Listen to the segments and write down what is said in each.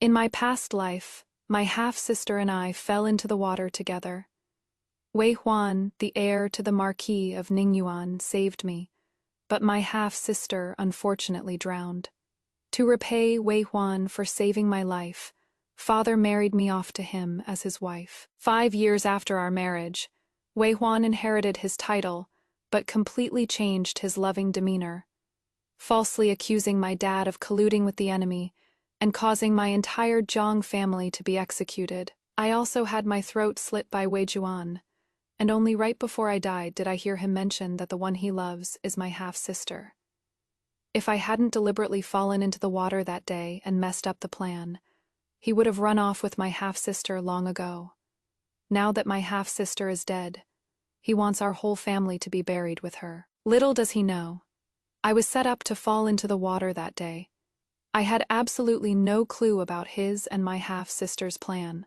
In my past life, my half-sister and I fell into the water together. Wei Huan, the heir to the Marquis of Ningyuan, saved me, but my half-sister unfortunately drowned. To repay Wei Huan for saving my life, father married me off to him as his wife. 5 years after our marriage, Wei Huan inherited his title, but completely changed his loving demeanor, falsely accusing my dad of colluding with the enemy and causing my entire Zhang family to be executed. I also had my throat slit by Wei Juan, and only right before I died did I hear him mention that the one he loves is my half-sister. If I hadn't deliberately fallen into the water that day and messed up the plan, he would have run off with my half-sister long ago. Now that my half-sister is dead, he wants our whole family to be buried with her. Little does he know, I was set up to fall into the water that day. I had absolutely no clue about his and my half-sister's plan.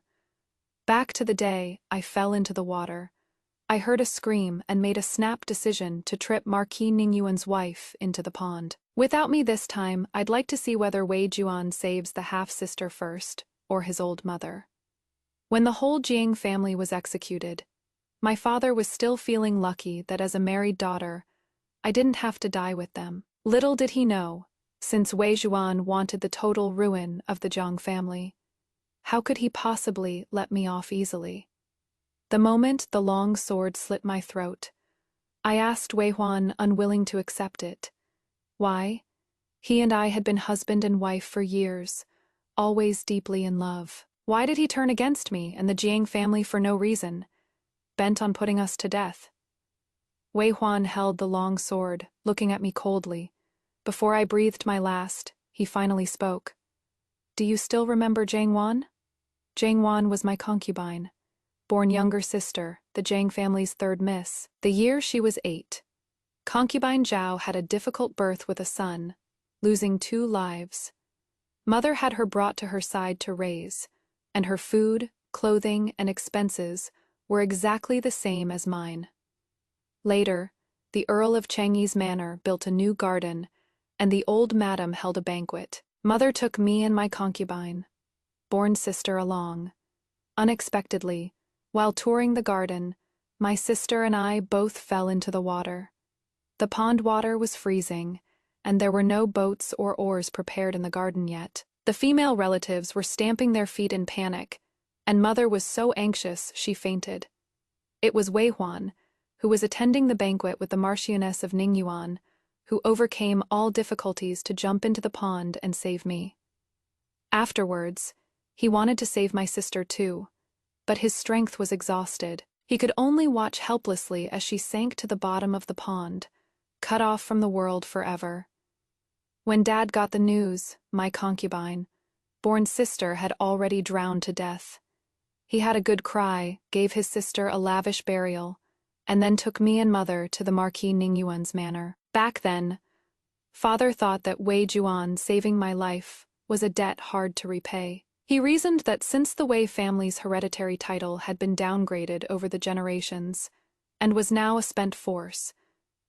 Back to the day I fell into the water, I heard a scream and made a snap decision to trip Marquis Ningyuan's wife into the pond. Without me this time, I'd like to see whether Wei Juan saves the half-sister first, or his old mother. When the whole Jiang family was executed, my father was still feeling lucky that as a married daughter, I didn't have to die with them. Little did he know, since Wei Juan wanted the total ruin of the Jiang family, how could he possibly let me off easily? The moment the long sword slit my throat, I asked Wei Huan, unwilling to accept it. Why? He and I had been husband and wife for years, always deeply in love. Why did he turn against me and the Jiang family for no reason, bent on putting us to death? Wei Huan held the long sword, looking at me coldly. Before I breathed my last, he finally spoke. Do you still remember Jiang Wan? Jiang Wan was my concubine, born younger sister, the Jiang family's third miss. The year she was 8. Concubine Zhao had a difficult birth with a son, losing 2 lives. Mother had her brought to her side to raise, and her food, clothing, and expenses were exactly the same as mine. Later, the Earl of Changyi's manor built a new garden, and the old madam held a banquet. Mother took me and my concubine, born sister, along. Unexpectedly, while touring the garden, my sister and I both fell into the water. The pond water was freezing, and there were no boats or oars prepared in the garden yet. The female relatives were stamping their feet in panic, and Mother was so anxious she fainted. It was Wei Huan, who was attending the banquet with the Marchioness of Ningyuan, who overcame all difficulties to jump into the pond and save me. Afterwards, he wanted to save my sister too, but his strength was exhausted. He could only watch helplessly as she sank to the bottom of the pond, cut off from the world forever. When Dad got the news, my concubine, born sister, had already drowned to death. He had a good cry, gave his sister a lavish burial, and then took me and Mother to the Marquis Ningyuan's manor. Back then, Father thought that Wei Juan saving my life was a debt hard to repay. He reasoned that since the Wei family's hereditary title had been downgraded over the generations and was now a spent force,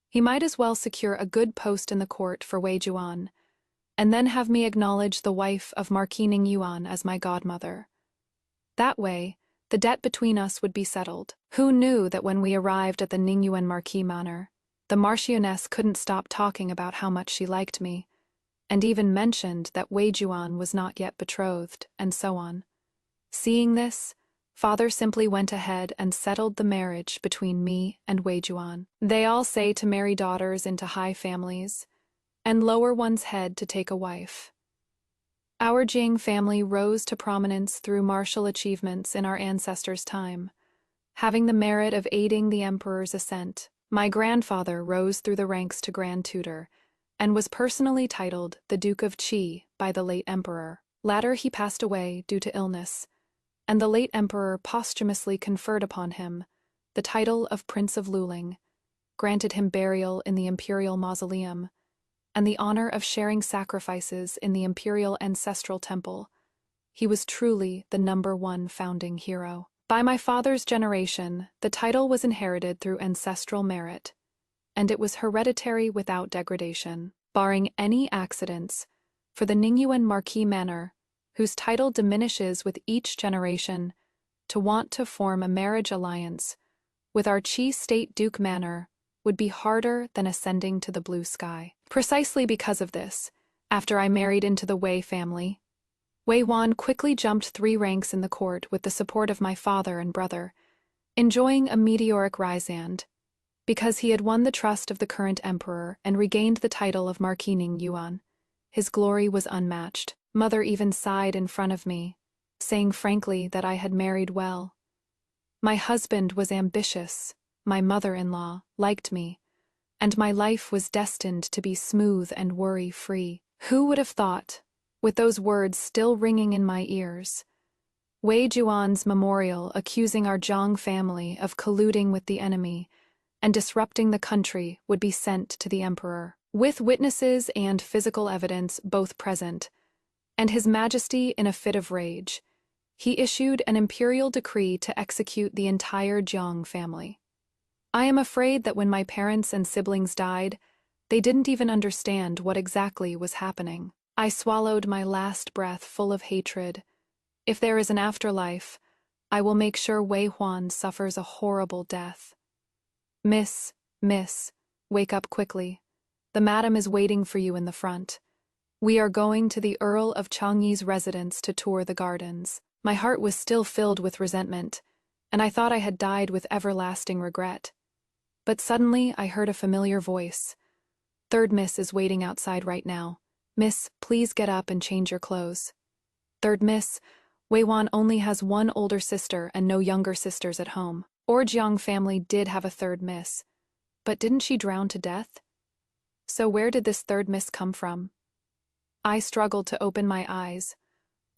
he might as well secure a good post in the court for Wei Juan, and then have me acknowledge the wife of Marquis Ningyuan as my godmother. That way, the debt between us would be settled. Who knew that when we arrived at the Ningyuan Marquis manor, the Marchioness couldn't stop talking about how much she liked me, and even mentioned that Wei Juan was not yet betrothed, and so on. Seeing this, Father simply went ahead and settled the marriage between me and Wei Juan. They all say to marry daughters into high families, and lower one's head to take a wife. Our Jing family rose to prominence through martial achievements in our ancestors' time, having the merit of aiding the emperor's ascent. My grandfather rose through the ranks to Grand Tutor, and was personally titled the Duke of Qi by the late emperor. Later he passed away due to illness, and the late emperor posthumously conferred upon him the title of Prince of Luling, granted him burial in the imperial mausoleum, and the honor of sharing sacrifices in the imperial ancestral temple. He was truly the #1 founding hero. By my father's generation, the title was inherited through ancestral merit, and it was hereditary without degradation. Barring any accidents, for the Ningyuan Marquis manor, whose title diminishes with each generation, to want to form a marriage alliance with our Chi State Duke Manor would be harder than ascending to the blue sky. Precisely because of this, after I married into the Wei family, Wei Huan quickly jumped 3 ranks in the court with the support of my father and brother, enjoying a meteoric rise and, because he had won the trust of the current emperor and regained the title of Marquis Ning Yuan, his glory was unmatched. Mother even sighed in front of me, saying frankly that I had married well. My husband was ambitious, my mother-in-law liked me, and my life was destined to be smooth and worry-free. Who would have thought, with those words still ringing in my ears, Wei Juan's memorial accusing our Zhang family of colluding with the enemy and disrupting the country would be sent to the emperor, with witnesses and physical evidence both present, and His Majesty in a fit of rage. He issued an imperial decree to execute the entire Jiang family. I am afraid that when my parents and siblings died, they didn't even understand what exactly was happening. I swallowed my last breath full of hatred. If there is an afterlife, I will make sure Wei Huan suffers a horrible death. Miss, wake up quickly. The madam is waiting for you in the front. We are going to the Earl of Changyi's residence to tour the gardens. My heart was still filled with resentment, and I thought I had died with everlasting regret. But suddenly I heard a familiar voice. Third Miss is waiting outside right now. Miss, please get up and change your clothes. Third Miss, Wei Huan only has one older sister and no younger sisters at home. Our Jiang family did have a third Miss, but didn't she drown to death? So where did this third Miss come from? I struggled to open my eyes,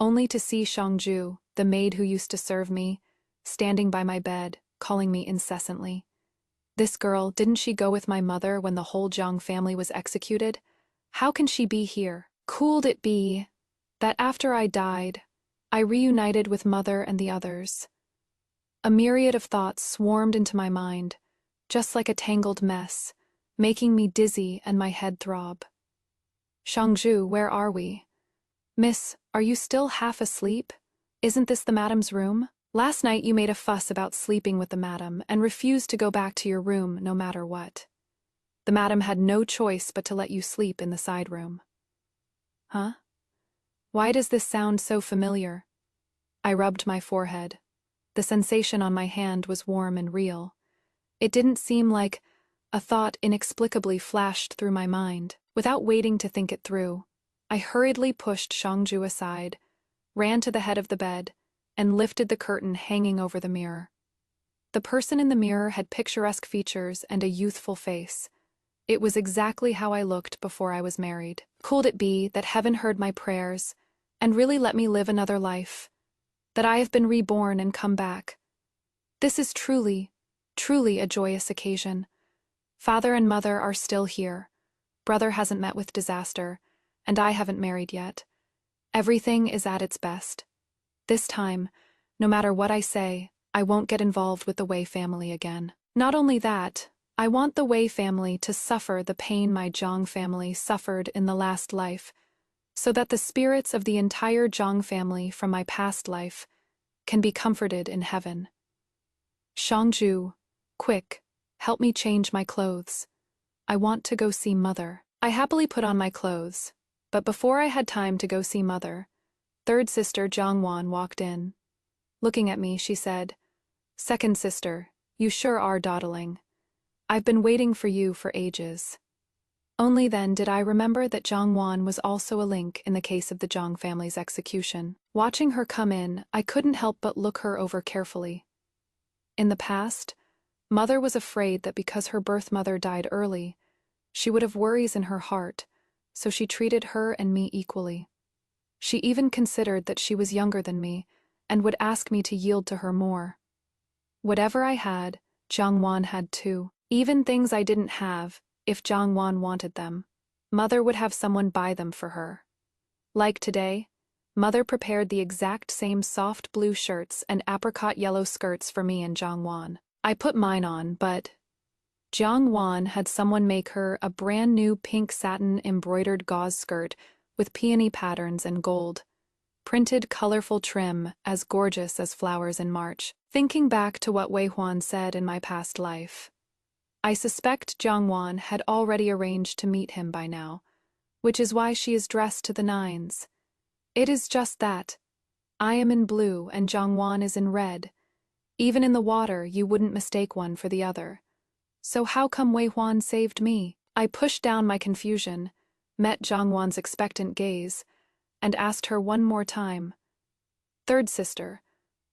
only to see Shangju, the maid who used to serve me, standing by my bed, calling me incessantly. This girl, didn't she go with my mother when the whole Jiang family was executed? How can she be here? Could it be that after I died, I reunited with mother and the others? A myriad of thoughts swarmed into my mind, just like a tangled mess, making me dizzy and my head throb. Shangju, where are we? Miss, are you still half asleep? Isn't this the madam's room? Last night you made a fuss about sleeping with the madam and refused to go back to your room no matter what. The madam had no choice but to let you sleep in the side room. Huh? Why does this sound so familiar? I rubbed my forehead. The sensation on my hand was warm and real. It didn't seem like a thought inexplicably flashed through my mind. Without waiting to think it through, I hurriedly pushed Shangju aside, ran to the head of the bed, and lifted the curtain hanging over the mirror. The person in the mirror had picturesque features and a youthful face. It was exactly how I looked before I was married. Could it be that heaven heard my prayers and really let me live another life? That I have been reborn and come back? This is truly a joyous occasion. Father and mother are still here. Brother hasn't met with disaster, and I haven't married yet. Everything is at its best. This time, no matter what I say, I won't get involved with the Wei family again. Not only that, I want the Wei family to suffer the pain my Zhang family suffered in the last life, so that the spirits of the entire Zhang family from my past life can be comforted in heaven. Shangju, quick, help me change my clothes. I want to go see mother. I happily put on my clothes, but before I had time to go see mother, third sister Jiang Wan walked in. Looking at me, she said, "Second sister, you sure are dawdling. I've been waiting for you for ages." Only then did I remember that Jiang Wan was also a link in the case of the Zhang family's execution. Watching her come in, I couldn't help but look her over carefully. In the past, mother was afraid that because her birth mother died early, she would have worries in her heart, so she treated her and me equally. She even considered that she was younger than me and would ask me to yield to her more. Whatever I had, Jiang Wan had too. Even things I didn't have, if Jiang Wan wanted them, mother would have someone buy them for her. Like today, mother prepared the exact same soft blue shirts and apricot yellow skirts for me and Jiang Wan. I put mine on, but Jiang Wan had someone make her a brand new pink satin embroidered gauze skirt with peony patterns and gold. printed colorful trim as gorgeous as flowers in March. Thinking back to what Wei Huan said in my past life, I suspect Jiang Wan had already arranged to meet him by now, which is why she is dressed to the nines. It is just that. I am in blue and Jiang Wan is in red. Even in the water, you wouldn't mistake one for the other. So how come Wei Huan saved me? I pushed down my confusion, met Jiang Wan's expectant gaze, and asked her one more time. Third sister,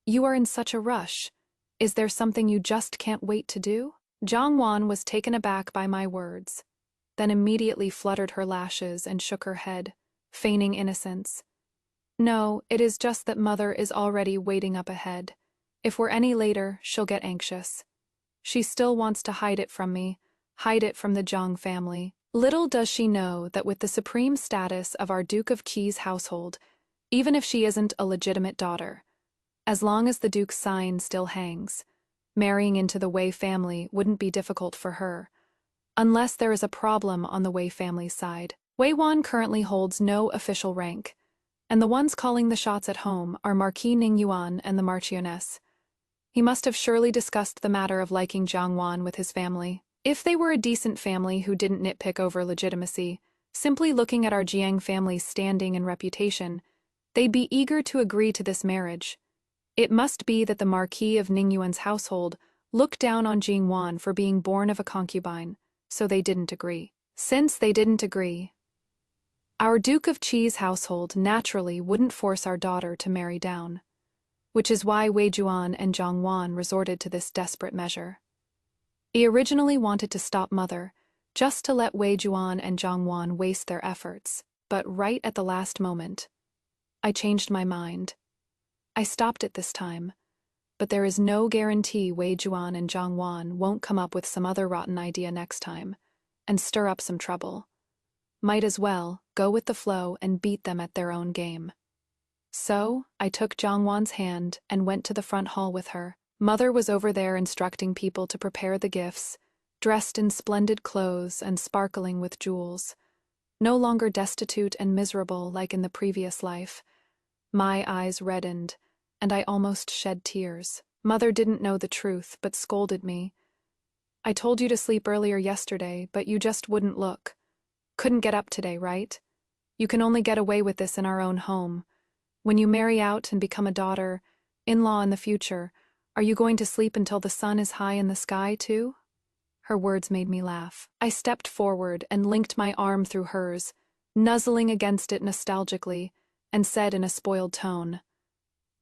you are in such a rush. Is there something you just can't wait to do? Jiang Wan was taken aback by my words, then immediately fluttered her lashes and shook her head, feigning innocence. No, it is just that mother is already waiting up ahead. If we're any later, she'll get anxious. She still wants to hide it from me, hide it from the Zhang family. Little does she know that with the supreme status of our Duke of Qi's household, even if she isn't a legitimate daughter, as long as the Duke's sign still hangs, marrying into the Wei family wouldn't be difficult for her, unless there is a problem on the Wei family's side. Wei Huan currently holds no official rank, and the ones calling the shots at home are Marquis Ningyuan and the Marchioness. He must have surely discussed the matter of liking Jiang Wan with his family. If they were a decent family who didn't nitpick over legitimacy, simply looking at our Jiang family's standing and reputation, they'd be eager to agree to this marriage. It must be that the Marquis of Ningyuan's household looked down on Jiang Wan for being born of a concubine, so they didn't agree. Since they didn't agree, our Duke of Qi's household naturally wouldn't force our daughter to marry down, which is why Wei Juan and Jiang Wan resorted to this desperate measure. He originally wanted to stop mother, just to let Wei Juan and Jiang Wan waste their efforts, but right at the last moment, I changed my mind. I stopped it this time, but there is no guarantee Wei Juan and Jiang Wan won't come up with some other rotten idea next time, and stir up some trouble. Might as well go with the flow and beat them at their own game. So, I took Jiang Wan's hand and went to the front hall with her. Mother was over there instructing people to prepare the gifts, dressed in splendid clothes and sparkling with jewels. No longer destitute and miserable like in the previous life. My eyes reddened, and I almost shed tears. Mother didn't know the truth, but scolded me. I told you to sleep earlier yesterday, but you just wouldn't look. Couldn't get up today, right? You can only get away with this in our own home. When you marry out and become a daughter-in-law in the future, are you going to sleep until the sun is high in the sky, too? Her words made me laugh. I stepped forward and linked my arm through hers, nuzzling against it nostalgically, and said in a spoiled tone,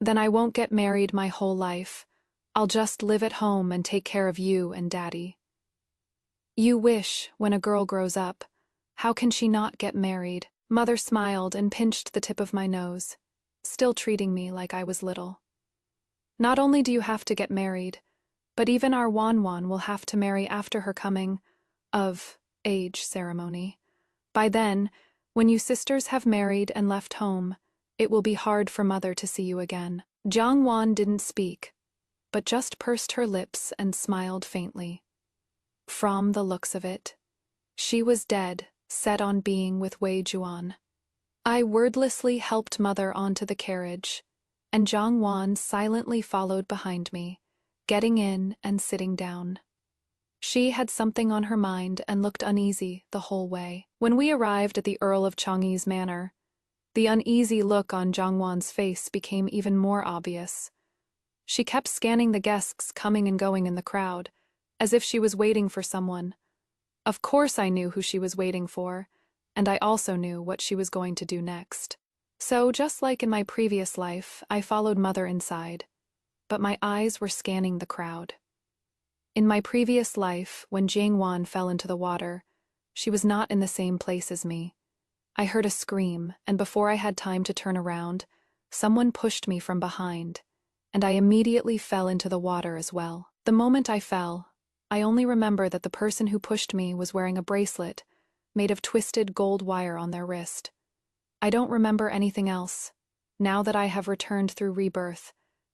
Then I won't get married my whole life. I'll just live at home and take care of you and Daddy. You wish, when a girl grows up, how can she not get married? Mother smiled and pinched the tip of my nose, still treating me like I was little. Not only do you have to get married, but even our Wan Wan will have to marry after her coming of age ceremony. By then, when you sisters have married and left home, it will be hard for mother to see you again. Jiang Wan didn't speak, but just pursed her lips and smiled faintly. From the looks of it, she was dead, set on being with Wei Juan. I wordlessly helped mother onto the carriage, and Jiang Wan silently followed behind me, getting in and sitting down. She had something on her mind and looked uneasy the whole way. When we arrived at the Earl of Changyi's manor, the uneasy look on Jiang Wan's face became even more obvious. She kept scanning the guests coming and going in the crowd, as if she was waiting for someone. Of course I knew who she was waiting for, and I also knew what she was going to do next. So, just like in my previous life, I followed mother inside, but my eyes were scanning the crowd. In my previous life, when Jiang Wan fell into the water, she was not in the same place as me. I heard a scream, and before I had time to turn around, someone pushed me from behind, and I immediately fell into the water as well. The moment I fell, I only remember that the person who pushed me was wearing a bracelet made of twisted gold wire on their wrist. I don't remember anything else. Now that I have returned through rebirth,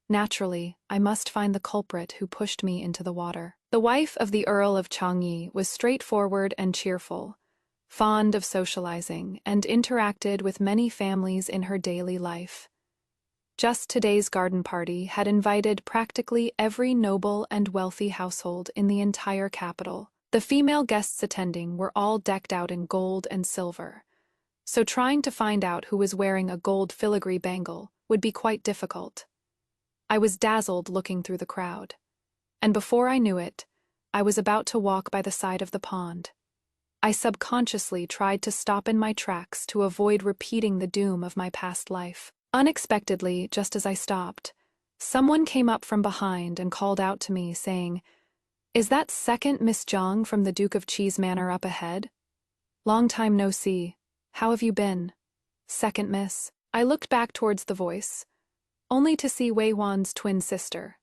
naturally, I must find the culprit who pushed me into the water. The wife of the Earl of Changyi was straightforward and cheerful, fond of socializing, and interacted with many families in her daily life. Just today's garden party had invited practically every noble and wealthy household in the entire capital. The female guests attending were all decked out in gold and silver, so trying to find out who was wearing a gold filigree bangle would be quite difficult. I was dazzled looking through the crowd, and before I knew it, I was about to walk by the side of the pond. I subconsciously tried to stop in my tracks to avoid repeating the doom of my past life. Unexpectedly, just as I stopped, someone came up from behind and called out to me, saying, "Is that second Miss Zhang from the Duke of Cheese Manor up ahead? Long time no see. How have you been, second miss?" I looked back towards the voice, only to see Wei Huan's twin sister,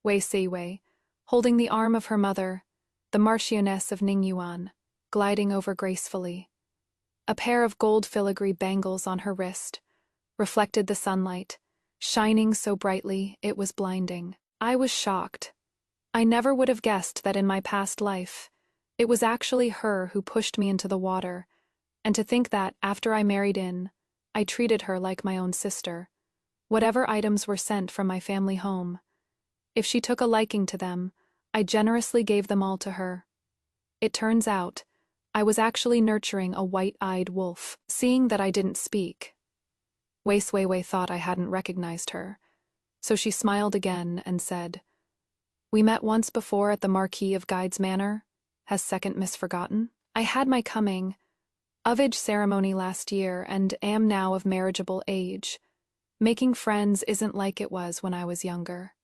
Wei Siwei, holding the arm of her mother, the Marchioness of Ningyuan, gliding over gracefully. A pair of gold filigree bangles on her wrist reflected the sunlight, shining so brightly it was blinding. I was shocked. I never would have guessed that in my past life, it was actually her who pushed me into the water, and to think that, after I married in, I treated her like my own sister. Whatever items were sent from my family home, if she took a liking to them, I generously gave them all to her. It turns out, I was actually nurturing a white-eyed wolf. Seeing that I didn't speak, Wei Siwei thought I hadn't recognized her, so she smiled again and said, "We met once before at the Marquis of Guide's manor. Has second miss forgotten? I had my coming of age ceremony last year and am now of marriageable age. Making friends isn't like it was when I was younger.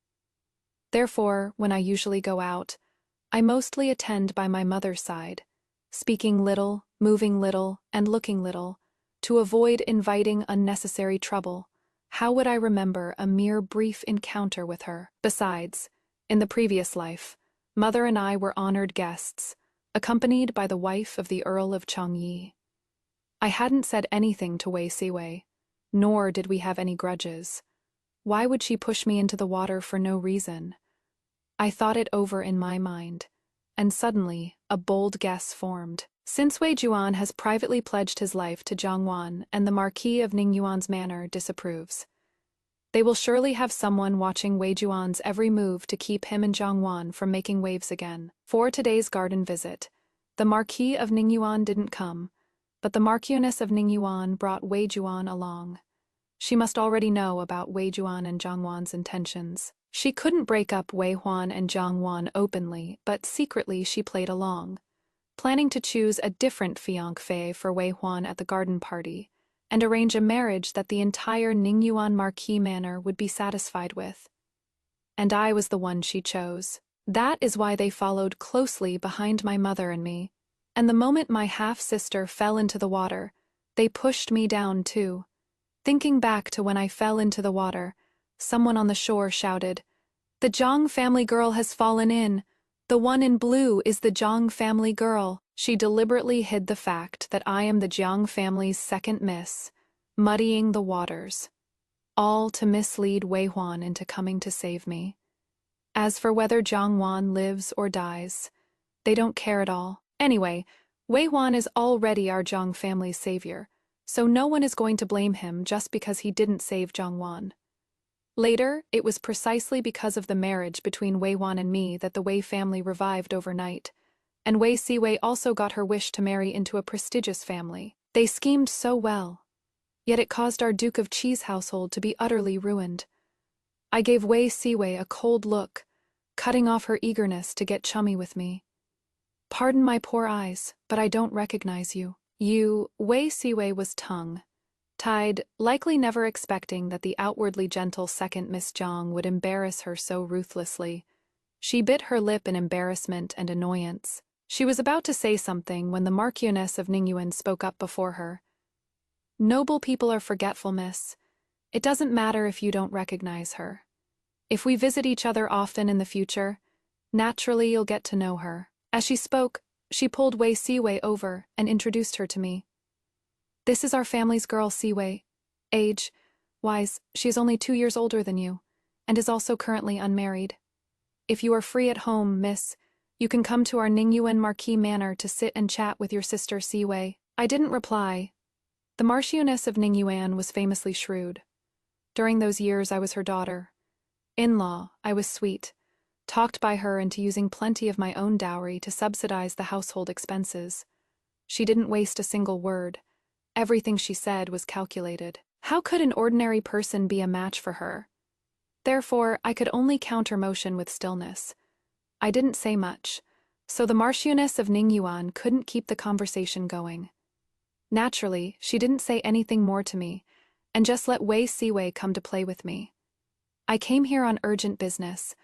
Therefore, when I usually go out, I mostly attend by my mother's side, speaking little, moving little, and looking little, to avoid inviting unnecessary trouble. How would I remember a mere brief encounter with her? Besides, in the previous life, Mother and I were honored guests, accompanied by the wife of the Earl of Changyi. I hadn't said anything to Wei Siwei, nor did we have any grudges. Why would she push me into the water for no reason? I thought it over in my mind, and suddenly a bold guess formed. Since Wei Juan has privately pledged his life to Jiang Wan and the Marquis of Ningyuan's manor disapproves, they will surely have someone watching Wei Juan's every move to keep him and Jiang Wan from making waves again. For today's garden visit, the Marquis of Ningyuan didn't come, but the Marchioness of Ningyuan brought Wei Juan along. She must already know about Wei Juan and Jiang Wan's intentions. She couldn't break up Wei Huan and Jiang Wan openly, but secretly she played along, planning to choose a different fiancé for Wei Huan at the garden party, and arrange a marriage that the entire Ningyuan Marquis manor would be satisfied with. And I was the one she chose. That is why they followed closely behind my mother and me, and the moment my half-sister fell into the water, they pushed me down too. Thinking back to when I fell into the water, someone on the shore shouted, "The Zhang family girl has fallen in. The one in blue is the Zhang family girl." She deliberately hid the fact that I am the Jiang family's second miss, muddying the waters, all to mislead Wei Huan into coming to save me. As for whether Jiang Wan lives or dies, they don't care at all. Anyway, Wei Huan is already our Jiang family's savior, so no one is going to blame him just because he didn't save Jiang Wan. Later, it was precisely because of the marriage between Wei Huan and me that the Wei family revived overnight, and Wei Siwei also got her wish to marry into a prestigious family. They schemed so well, yet it caused our Duke of Cheese household to be utterly ruined. I gave Wei Siwei a cold look, cutting off her eagerness to get chummy with me. "Pardon my poor eyes, but I don't recognize you." Wei Siwei was tongue-tied, likely never expecting that the outwardly gentle second Miss Zhang would embarrass her so ruthlessly. She bit her lip in embarrassment and annoyance. She was about to say something when the Marchioness of Ningyuan spoke up before her. "Noble people are forgetful, miss. It doesn't matter if you don't recognize her. If we visit each other often in the future, naturally you'll get to know her." As she spoke, she pulled Wei Siwei over and introduced her to me. "This is our family's girl, Siwei. Age-wise, she is only 2 years older than you, and is also currently unmarried. If you are free at home, miss, you can come to our Ningyuan Marquis manor to sit and chat with your sister Siwei." I didn't reply. The Marchioness of Ningyuan was famously shrewd. During those years I was her daughter. In-law, I was sweet, talked by her into using plenty of my own dowry to subsidize the household expenses. She didn't waste a single word. Everything she said was calculated. How could an ordinary person be a match for her? Therefore, I could only counter motion with stillness. I didn't say much, so the Marchioness of Ningyuan couldn't keep the conversation going. Naturally, she didn't say anything more to me, and just let Wei Siwei come to play with me. I came here on urgent business.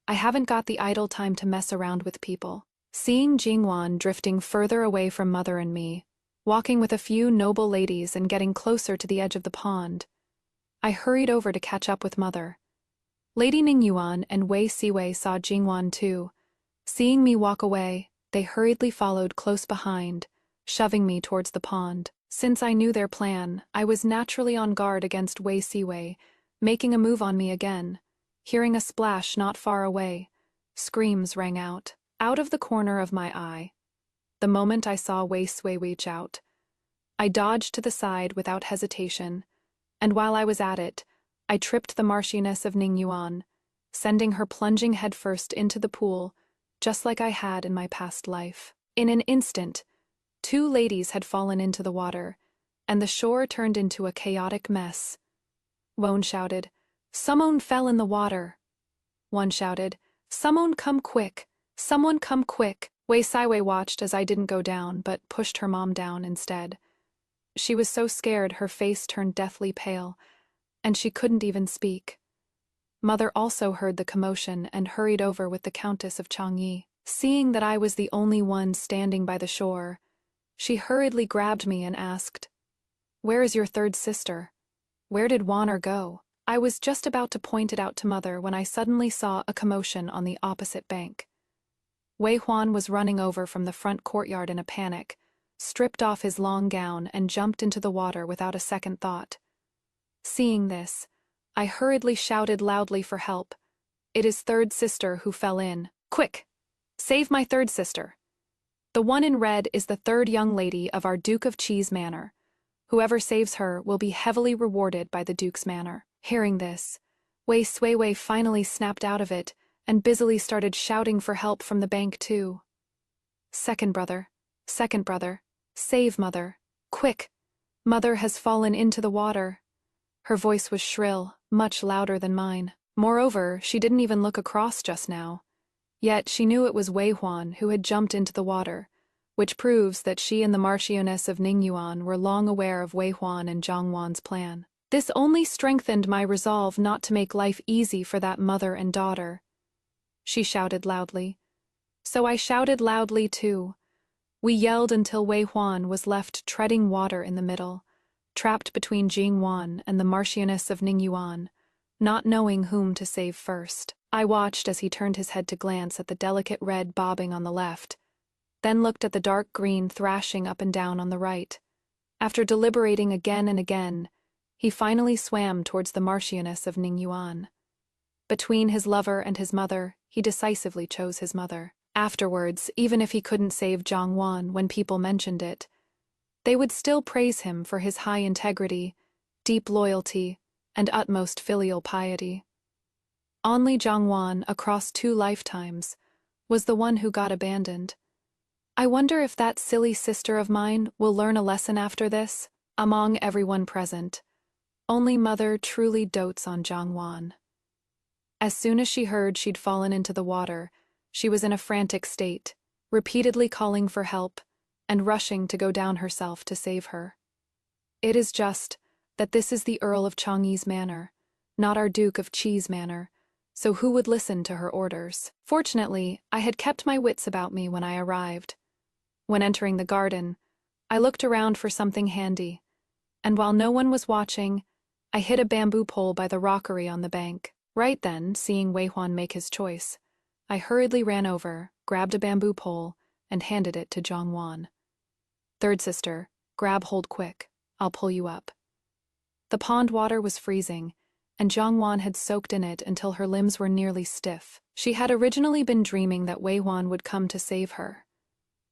I haven't got the idle time to mess around with people. Seeing Jingwan drifting further away from Mother and me, walking with a few noble ladies and getting closer to the edge of the pond, I hurried over to catch up with Mother. Lady Ningyuan and Wei Siwei saw Jingwan too. Seeing me walk away, they hurriedly followed close behind, shoving me towards the pond. Since I knew their plan, I was naturally on guard against Wei Siwei, making a move on me again. Hearing a splash not far away, screams rang out. Out of the corner of my eye, the moment I saw Wei Siwei reach out, I dodged to the side without hesitation, and while I was at it, I tripped the Marchioness of Ningyuan, sending her plunging headfirst into the pool, just like I had in my past life. In an instant, 2 ladies had fallen into the water, and the shore turned into a chaotic mess. Wone shouted, "Someone fell in the water." One shouted, "Someone come quick! Someone come quick!" Wei Siwei watched as I didn't go down, but pushed her mom down instead. She was so scared her face turned deathly pale, and she couldn't even speak. Mother also heard the commotion and hurried over with the Countess of Changyi. Seeing that I was the only one standing by the shore, she hurriedly grabbed me and asked, "Where is your third sister? Where did Wanner go?" I was just about to point it out to Mother when I suddenly saw a commotion on the opposite bank. Wei Huan was running over from the front courtyard in a panic, stripped off his long gown and jumped into the water without a second thought. Seeing this, I hurriedly shouted loudly for help. "It is third sister who fell in. Quick! Save my third sister! The one in red is the third young lady of our Duke of Cheese Manor. Whoever saves her will be heavily rewarded by the Duke's manor." Hearing this, Wei Siwei finally snapped out of it and busily started shouting for help from the bank too. Second brother, save Mother, quick! Mother has fallen into the water." Her voice was shrill, much louder than mine. Moreover, she didn't even look across just now. Yet she knew it was Wei Huan who had jumped into the water, which proves that she and the Marchioness of Ningyuan were long aware of Wei Huan and Zhang Wan's plan. This only strengthened my resolve not to make life easy for that mother and daughter. She shouted loudly. So I shouted loudly too. We yelled until Wei Huan was left treading water in the middle, trapped between Jingwan and the Marchioness of Ningyuan, not knowing whom to save first. I watched as he turned his head to glance at the delicate red bobbing on the left, then looked at the dark green thrashing up and down on the right. After deliberating again and again, he finally swam towards the Marchioness of Ningyuan. Between his lover and his mother, he decisively chose his mother. Afterwards, even if he couldn't save Zhang Wan when people mentioned it, they would still praise him for his high integrity, deep loyalty, and utmost filial piety. Only Zhang Wan, across 2 lifetimes, was the one who got abandoned. I wonder if that silly sister of mine will learn a lesson after this. Among everyone present, only Mother truly dotes on Zhang Wan. As soon as she heard she'd fallen into the water, she was in a frantic state, repeatedly calling for help and rushing to go down herself to save her. It is just that this is the Earl of Changyi's manor, not our Duke of Cheese Manor, so who would listen to her orders? Fortunately, I had kept my wits about me when I arrived. When entering the garden, I looked around for something handy, and while no one was watching, I hid a bamboo pole by the rockery on the bank. Right then, seeing Wei Huan make his choice, I hurriedly ran over, grabbed a bamboo pole, and handed it to Zhang Wan. "Third sister, grab hold quick. I'll pull you up." The pond water was freezing, and Zhang Wan had soaked in it until her limbs were nearly stiff. She had originally been dreaming that Wei Huan would come to save her.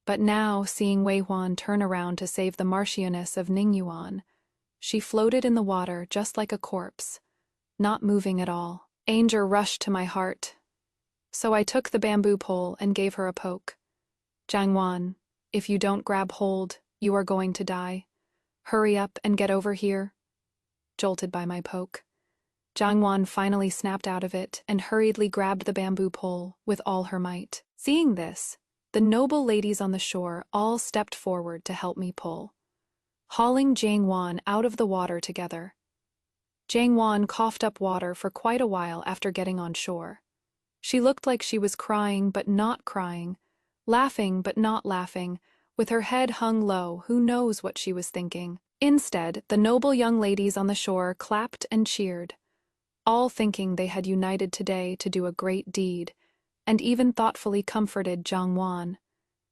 But now, seeing Wei Huan turn around to save the Marchioness of Ningyuan, she floated in the water just like a corpse, not moving at all. Anger rushed to my heart. So I took the bamboo pole and gave her a poke. Jiangwan, if you don't grab hold, you are going to die. Hurry up and get over here. Jolted by my poke, Jiangwan finally snapped out of it and hurriedly grabbed the bamboo pole with all her might. Seeing this, the noble ladies on the shore all stepped forward to help me pull, hauling Jiangwan out of the water together. Jiangwan coughed up water for quite a while after getting on shore. She looked like she was crying but not crying, laughing but not laughing, with her head hung low. Who knows what she was thinking? Instead, the noble young ladies on the shore clapped and cheered, all thinking they had united today to do a great deed, and even thoughtfully comforted Jiangwan.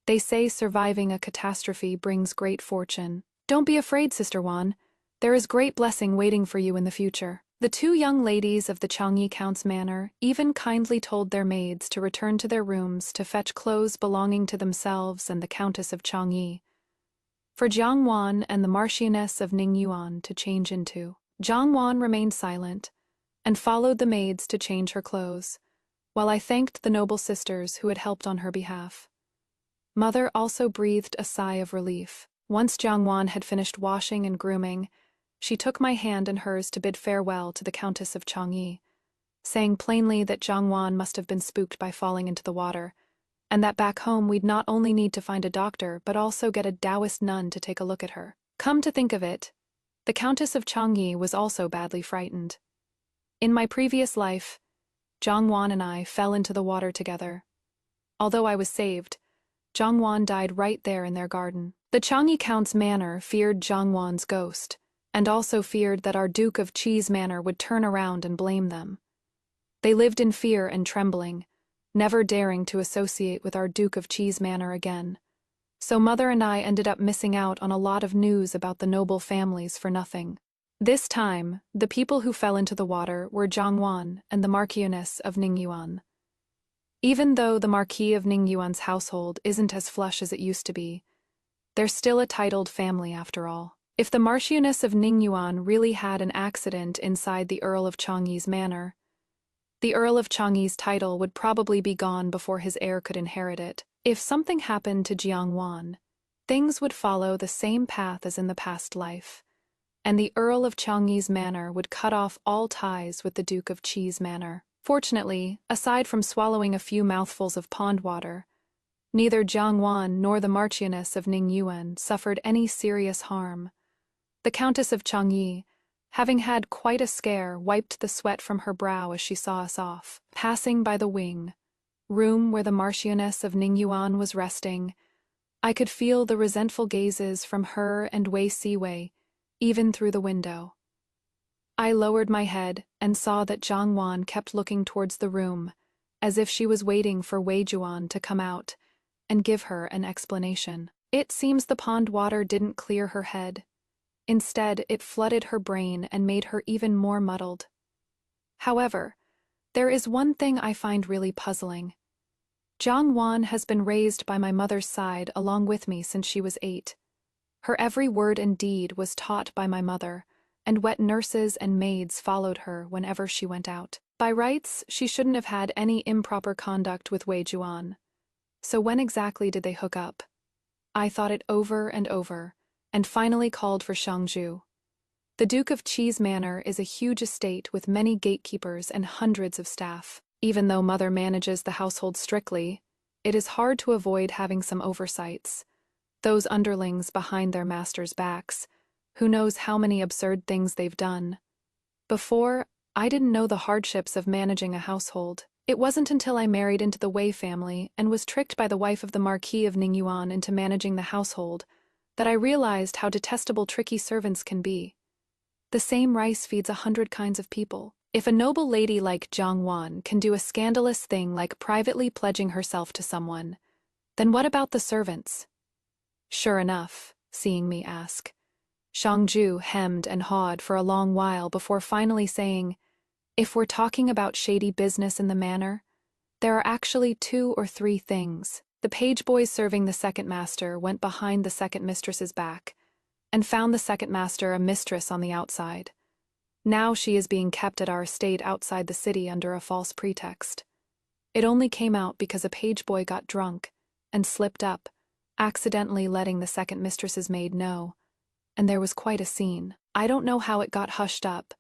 They say surviving a catastrophe brings great fortune. Don't be afraid, Sister Wan. There is great blessing waiting for you in the future. The two young ladies of the Changyi Count's manor even kindly told their maids to return to their rooms to fetch clothes belonging to themselves and the Countess of Changyi, for Jiangwan and the Marchioness of Ningyuan to change into. Jiangwan remained silent and followed the maids to change her clothes, while I thanked the noble sisters who had helped on her behalf. Mother also breathed a sigh of relief. Once Jiangwan had finished washing and grooming, she took my hand in hers to bid farewell to the Countess of Changyi, saying plainly that Jiangwan must have been spooked by falling into the water, and that back home we'd not only need to find a doctor but also get a Taoist nun to take a look at her. Come to think of it, the Countess of Changyi was also badly frightened. In my previous life, Jiangwan and I fell into the water together. Although I was saved, Jiangwan died right there in their garden. The Changyi Count's manor feared Jiangwan's ghost, and also feared that our Duke of Qi's manor would turn around and blame them. They lived in fear and trembling, never daring to associate with our Duke of Qi's manor again. So Mother and I ended up missing out on a lot of news about the noble families for nothing. This time, the people who fell into the water were Jiangwan and the Marchioness of Ningyuan. Even though the Marquis of Ningyuan's household isn't as flush as it used to be, they're still a titled family after all. If the Marchioness of Ningyuan really had an accident inside the Earl of Changyi's manor, the Earl of Changyi's title would probably be gone before his heir could inherit it. If something happened to Jiangwan, things would follow the same path as in the past life, and the Earl of Changyi's manor would cut off all ties with the Duke of Qi's manor. Fortunately, aside from swallowing a few mouthfuls of pond water, neither Jiangwan nor the Marchioness of Ningyuan suffered any serious harm. The Countess of Changyi, having had quite a scare, wiped the sweat from her brow as she saw us off. Passing by the room where the Marchioness of Ningyuan was resting, I could feel the resentful gazes from her and Wei Siwei, even through the window. I lowered my head and saw that Jiangwan kept looking towards the room, as if she was waiting for Wei Juan to come out and give her an explanation. It seems the pond water didn't clear her head. Instead, it flooded her brain and made her even more muddled. However, there is one thing I find really puzzling. Jiangwan has been raised by my mother's side along with me since she was 8. Her every word and deed was taught by my mother, and wet nurses and maids followed her whenever she went out. By rights, she shouldn't have had any improper conduct with Wei Juan. So when exactly did they hook up? I thought it over and over, and finally called for Shangju. The Duke of Qi's manor is a huge estate with many gatekeepers and hundreds of staff. Even though Mother manages the household strictly, it is hard to avoid having some oversights. Those underlings behind their masters' backs, who knows how many absurd things they've done. Before, I didn't know the hardships of managing a household. It wasn't until I married into the Wei family and was tricked by the wife of the Marquis of Ningyuan into managing the household that I realized how detestable tricky servants can be. The same rice feeds 100 kinds of people. If a noble lady like Jiangwan can do a scandalous thing like privately pledging herself to someone, then what about the servants? Sure enough, seeing me ask, Shangju hemmed and hawed for a long while before finally saying, "If we're talking about shady business in the manor, there are actually 2 or 3 things." The page boys serving the second master went behind the second mistress's back and found the second master a mistress on the outside. Now she is being kept at our estate outside the city under a false pretext. It only came out because a page boy got drunk and slipped up, accidentally letting the second mistress's maid know, and there was quite a scene. I don't know how it got hushed up,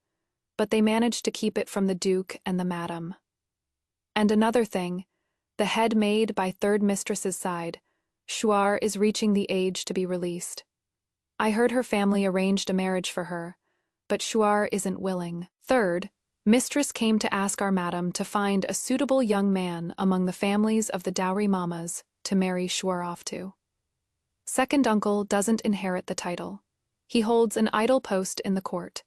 but they managed to keep it from the Duke and the Madam. And another thing, the head maid by third mistress's side, Shuar, is reaching the age to be released. I heard her family arranged a marriage for her, but Shuar isn't willing. Third, mistress came to ask our madam to find a suitable young man among the families of the dowry mamas to marry Shuar off to. Second uncle doesn't inherit the title. He holds an idle post in the court,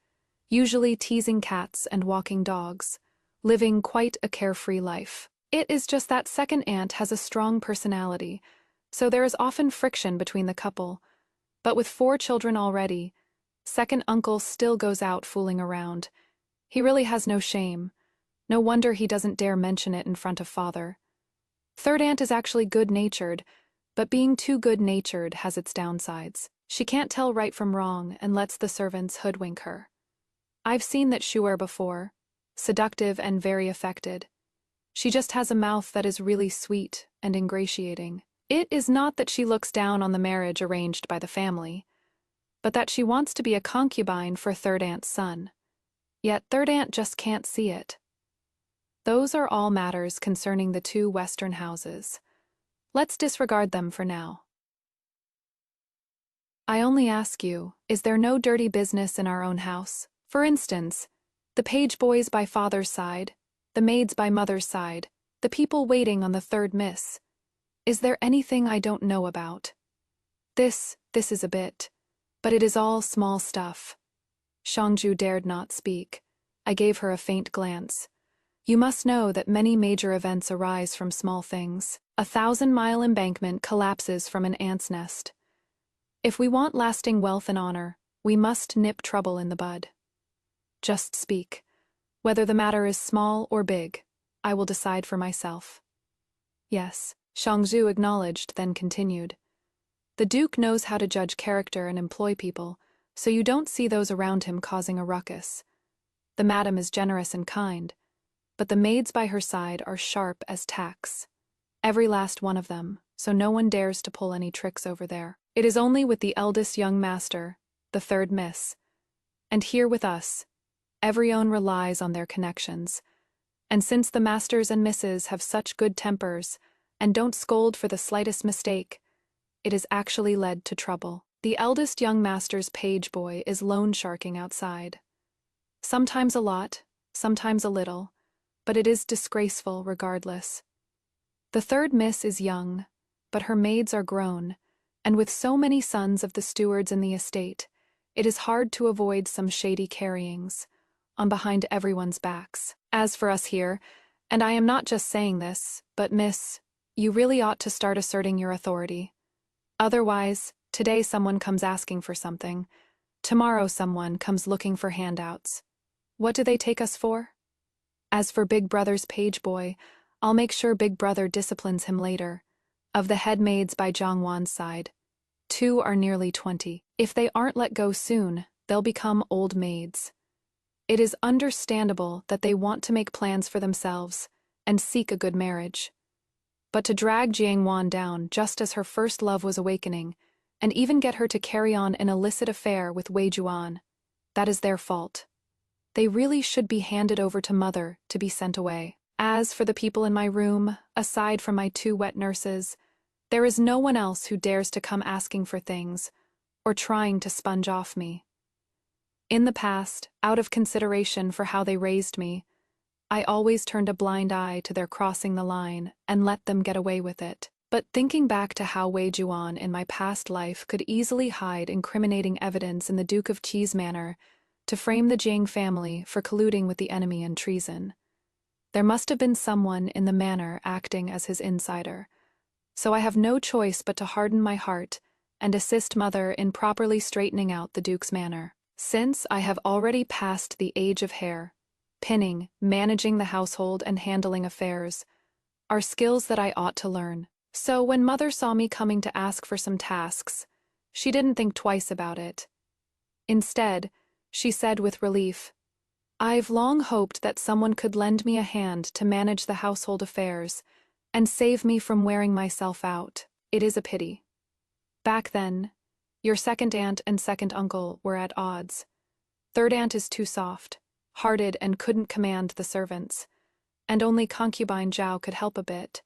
usually teasing cats and walking dogs, living quite a carefree life. It is just that second aunt has a strong personality, so there is often friction between the couple, but with 4 children already, second uncle still goes out fooling around. He really has no shame. No wonder he doesn't dare mention it in front of father. Third aunt is actually good-natured, but being too good-natured has its downsides. She can't tell right from wrong and lets the servants hoodwink her. I've seen that Shuar before, seductive and very affected. She just has a mouth that is really sweet and ingratiating. It is not that she looks down on the marriage arranged by the family, but that she wants to be a concubine for third aunt's son. Yet third aunt just can't see it. Those are all matters concerning the 2 Western houses. Let's disregard them for now. I only ask you, is there no dirty business in our own house? For instance, the page boys by father's side, the maids by mother's side, the people waiting on the third miss. Is there anything I don't know about? This is a bit, but it is all small stuff. Shangju dared not speak. I gave her a faint glance. You must know that many major events arise from small things. A 1,000-mile embankment collapses from an ant's nest. If we want lasting wealth and honor, we must nip trouble in the bud. Just speak. Whether the matter is small or big, I will decide for myself. Yes, Shangzu acknowledged, then continued. The Duke knows how to judge character and employ people, so you don't see those around him causing a ruckus. The madam is generous and kind, but the maids by her side are sharp as tacks. Every last one of them, so no one dares to pull any tricks over there. It is only with the eldest young master, the third miss, and here with us, everyone relies on their connections, and since the masters and misses have such good tempers and don't scold for the slightest mistake, it has actually led to trouble. The eldest young master's page boy is loan sharking outside. Sometimes a lot, sometimes a little, but it is disgraceful regardless. The third miss is young, but her maids are grown, and with so many sons of the stewards in the estate, it is hard to avoid some shady carryings on behind everyone's backs. As for us here, and I am not just saying this, but miss, you really ought to start asserting your authority. Otherwise, today someone comes asking for something, tomorrow someone comes looking for handouts. What do they take us for? As for Big Brother's page boy, I'll make sure Big Brother disciplines him later. Of the head maids by Zhangwan's side, 2 are nearly 20. If they aren't let go soon, they'll become old maids. It is understandable that they want to make plans for themselves and seek a good marriage. But to drag Jiangwan down just as her first love was awakening, and even get her to carry on an illicit affair with Wei Juan, that is their fault. They really should be handed over to mother to be sent away. As for the people in my room, aside from my 2 wet nurses, there is no one else who dares to come asking for things or trying to sponge off me. In the past, out of consideration for how they raised me, I always turned a blind eye to their crossing the line and let them get away with it. But thinking back to how Wei Juan in my past life could easily hide incriminating evidence in the Duke of Qi's manor to frame the Jiang family for colluding with the enemy and treason, there must have been someone in the manor acting as his insider, so I have no choice but to harden my heart and assist mother in properly straightening out the Duke's manor. Since I have already passed the age of hair, pinning, managing the household and handling affairs are skills that I ought to learn. So when mother saw me coming to ask for some tasks, she didn't think twice about it. Instead, she said with relief, I've long hoped that someone could lend me a hand to manage the household affairs and save me from wearing myself out. It is a pity. Back then, your second aunt and second uncle were at odds. Third aunt is too soft-hearted and couldn't command the servants, and only concubine Zhao could help a bit.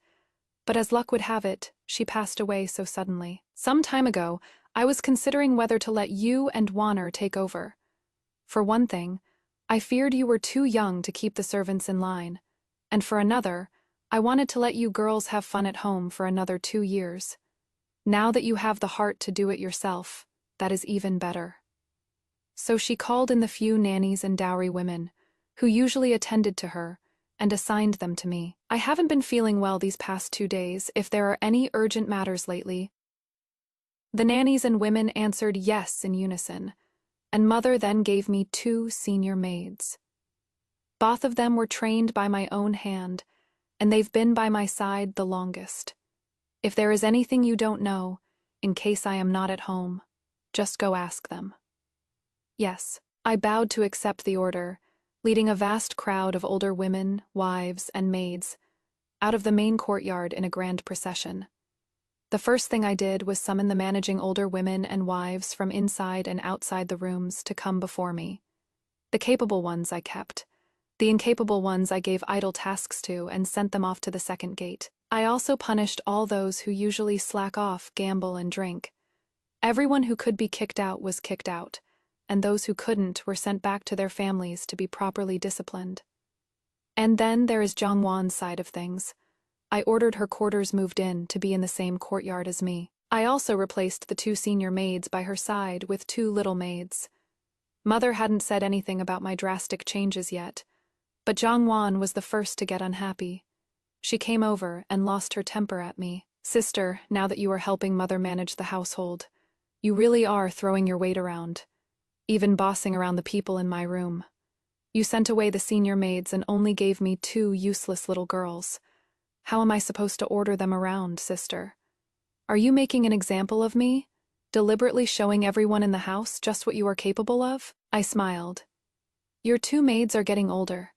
But as luck would have it, she passed away so suddenly. Some time ago, I was considering whether to let you and Warner take over. For one thing, I feared you were too young to keep the servants in line, and for another, I wanted to let you girls have fun at home for another 2 years. Now that you have the heart to do it yourself, that is even better. So she called in the few nannies and dowry women, who usually attended to her, and assigned them to me. I haven't been feeling well these past 2 days. If there are any urgent matters lately. The nannies and women answered yes in unison, and Mother then gave me 2 senior maids. Both of them were trained by my own hand, and they've been by my side the longest. If there is anything you don't know, in case I am not at home, just go ask them. Yes, I bowed to accept the order, leading a vast crowd of older women, wives, and maids out of the main courtyard in a grand procession. The first thing I did was summon the managing older women and wives from inside and outside the rooms to come before me. The capable ones I kept. The incapable ones I gave idle tasks to and sent them off to the second gate. I also punished all those who usually slack off, gamble, and drink. Everyone who could be kicked out was kicked out, and those who couldn't were sent back to their families to be properly disciplined. And then there is Jiang Wan's side of things. I ordered her quarters moved in to be in the same courtyard as me. I also replaced the 2 senior maids by her side with 2 little maids. Mother hadn't said anything about my drastic changes yet, but Jiang Wan was the first to get unhappy. She came over and lost her temper at me. Sister, now that you are helping Mother manage the household, you really are throwing your weight around, even bossing around the people in my room. You sent away the senior maids and only gave me 2 useless little girls. How am I supposed to order them around, sister? Are you making an example of me? Deliberately showing everyone in the house just what you are capable of? I smiled. Your 2 maids are getting older.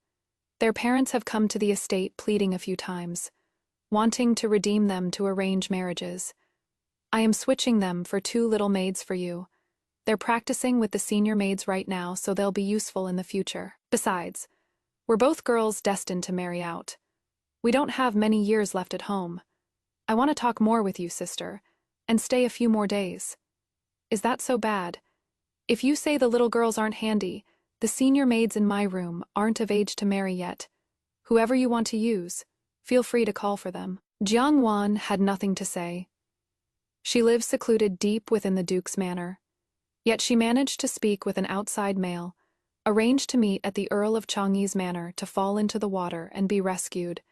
Their parents have come to the estate pleading a few times, wanting to redeem them to arrange marriages. I am switching them for 2 little maids for you. They're practicing with the senior maids right now, so they'll be useful in the future. Besides, we're both girls destined to marry out. We don't have many years left at home. I want to talk more with you, sister, and stay a few more days. Is that so bad? If you say the little girls aren't handy, the senior maids in my room aren't of age to marry yet. Whoever you want to use, feel free to call for them. Jiang Wan had nothing to say. She lives secluded deep within the Duke's manor. Yet she managed to speak with an outside male, arranged to meet at the Earl of Changyi's manor to fall into the water and be rescued,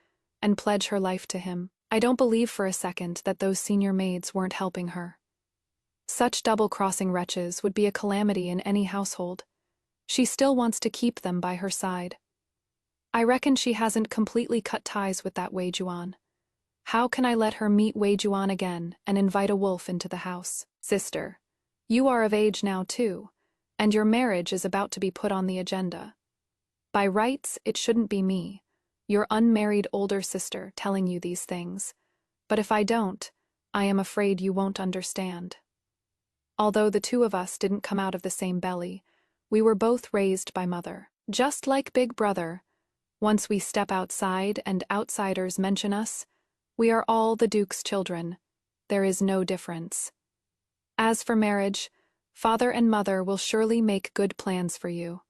and pledge her life to him. I don't believe for a second that those senior maids weren't helping her. Such double-crossing wretches would be a calamity in any household. She still wants to keep them by her side. I reckon she hasn't completely cut ties with that Wei Juan. How can I let her meet Wei Juan again and invite a wolf into the house? Sister, you are of age now too, and your marriage is about to be put on the agenda. By rights, it shouldn't be me, your unmarried older sister, telling you these things. But if I don't, I am afraid you won't understand. Although the 2 of us didn't come out of the same belly, we were both raised by Mother. Just like Big Brother, once we step outside and outsiders mention us, we are all the Duke's children. There is no difference. As for marriage, Father and Mother will surely make good plans for you.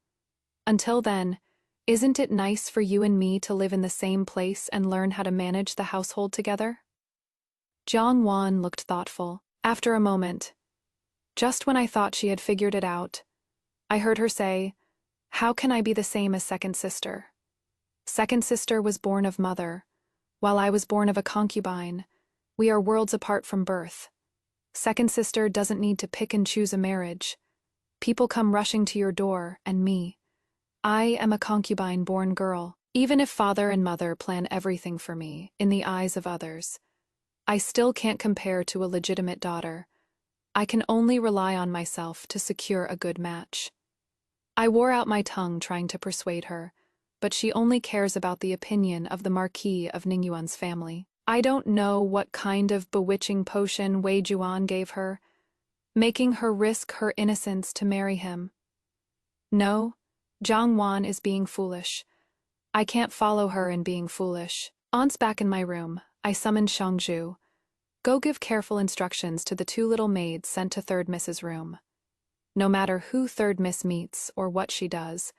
Until then, isn't it nice for you and me to live in the same place and learn how to manage the household together? Jiang Wan looked thoughtful. After a moment, just when I thought she had figured it out, I heard her say, "How can I be the same as second sister? Second sister was born of Mother, while I was born of a concubine. We are worlds apart from birth. Second sister doesn't need to pick and choose a marriage. People come rushing to your door, and me. I am a concubine-born girl. Even if Father and Mother plan everything for me, in the eyes of others, I still can't compare to a legitimate daughter. I can only rely on myself to secure a good match." I wore out my tongue trying to persuade her, but she only cares about the opinion of the Marquis of Ningyuan's family. I don't know what kind of bewitching potion Wei Juan gave her, making her risk her innocence to marry him. No, Jiang Wan is being foolish. I can't follow her in being foolish. Once back in my room, I summoned Shangju. Go give careful instructions to the two little maids sent to Third Miss's room. No matter who Third Miss meets or what she does,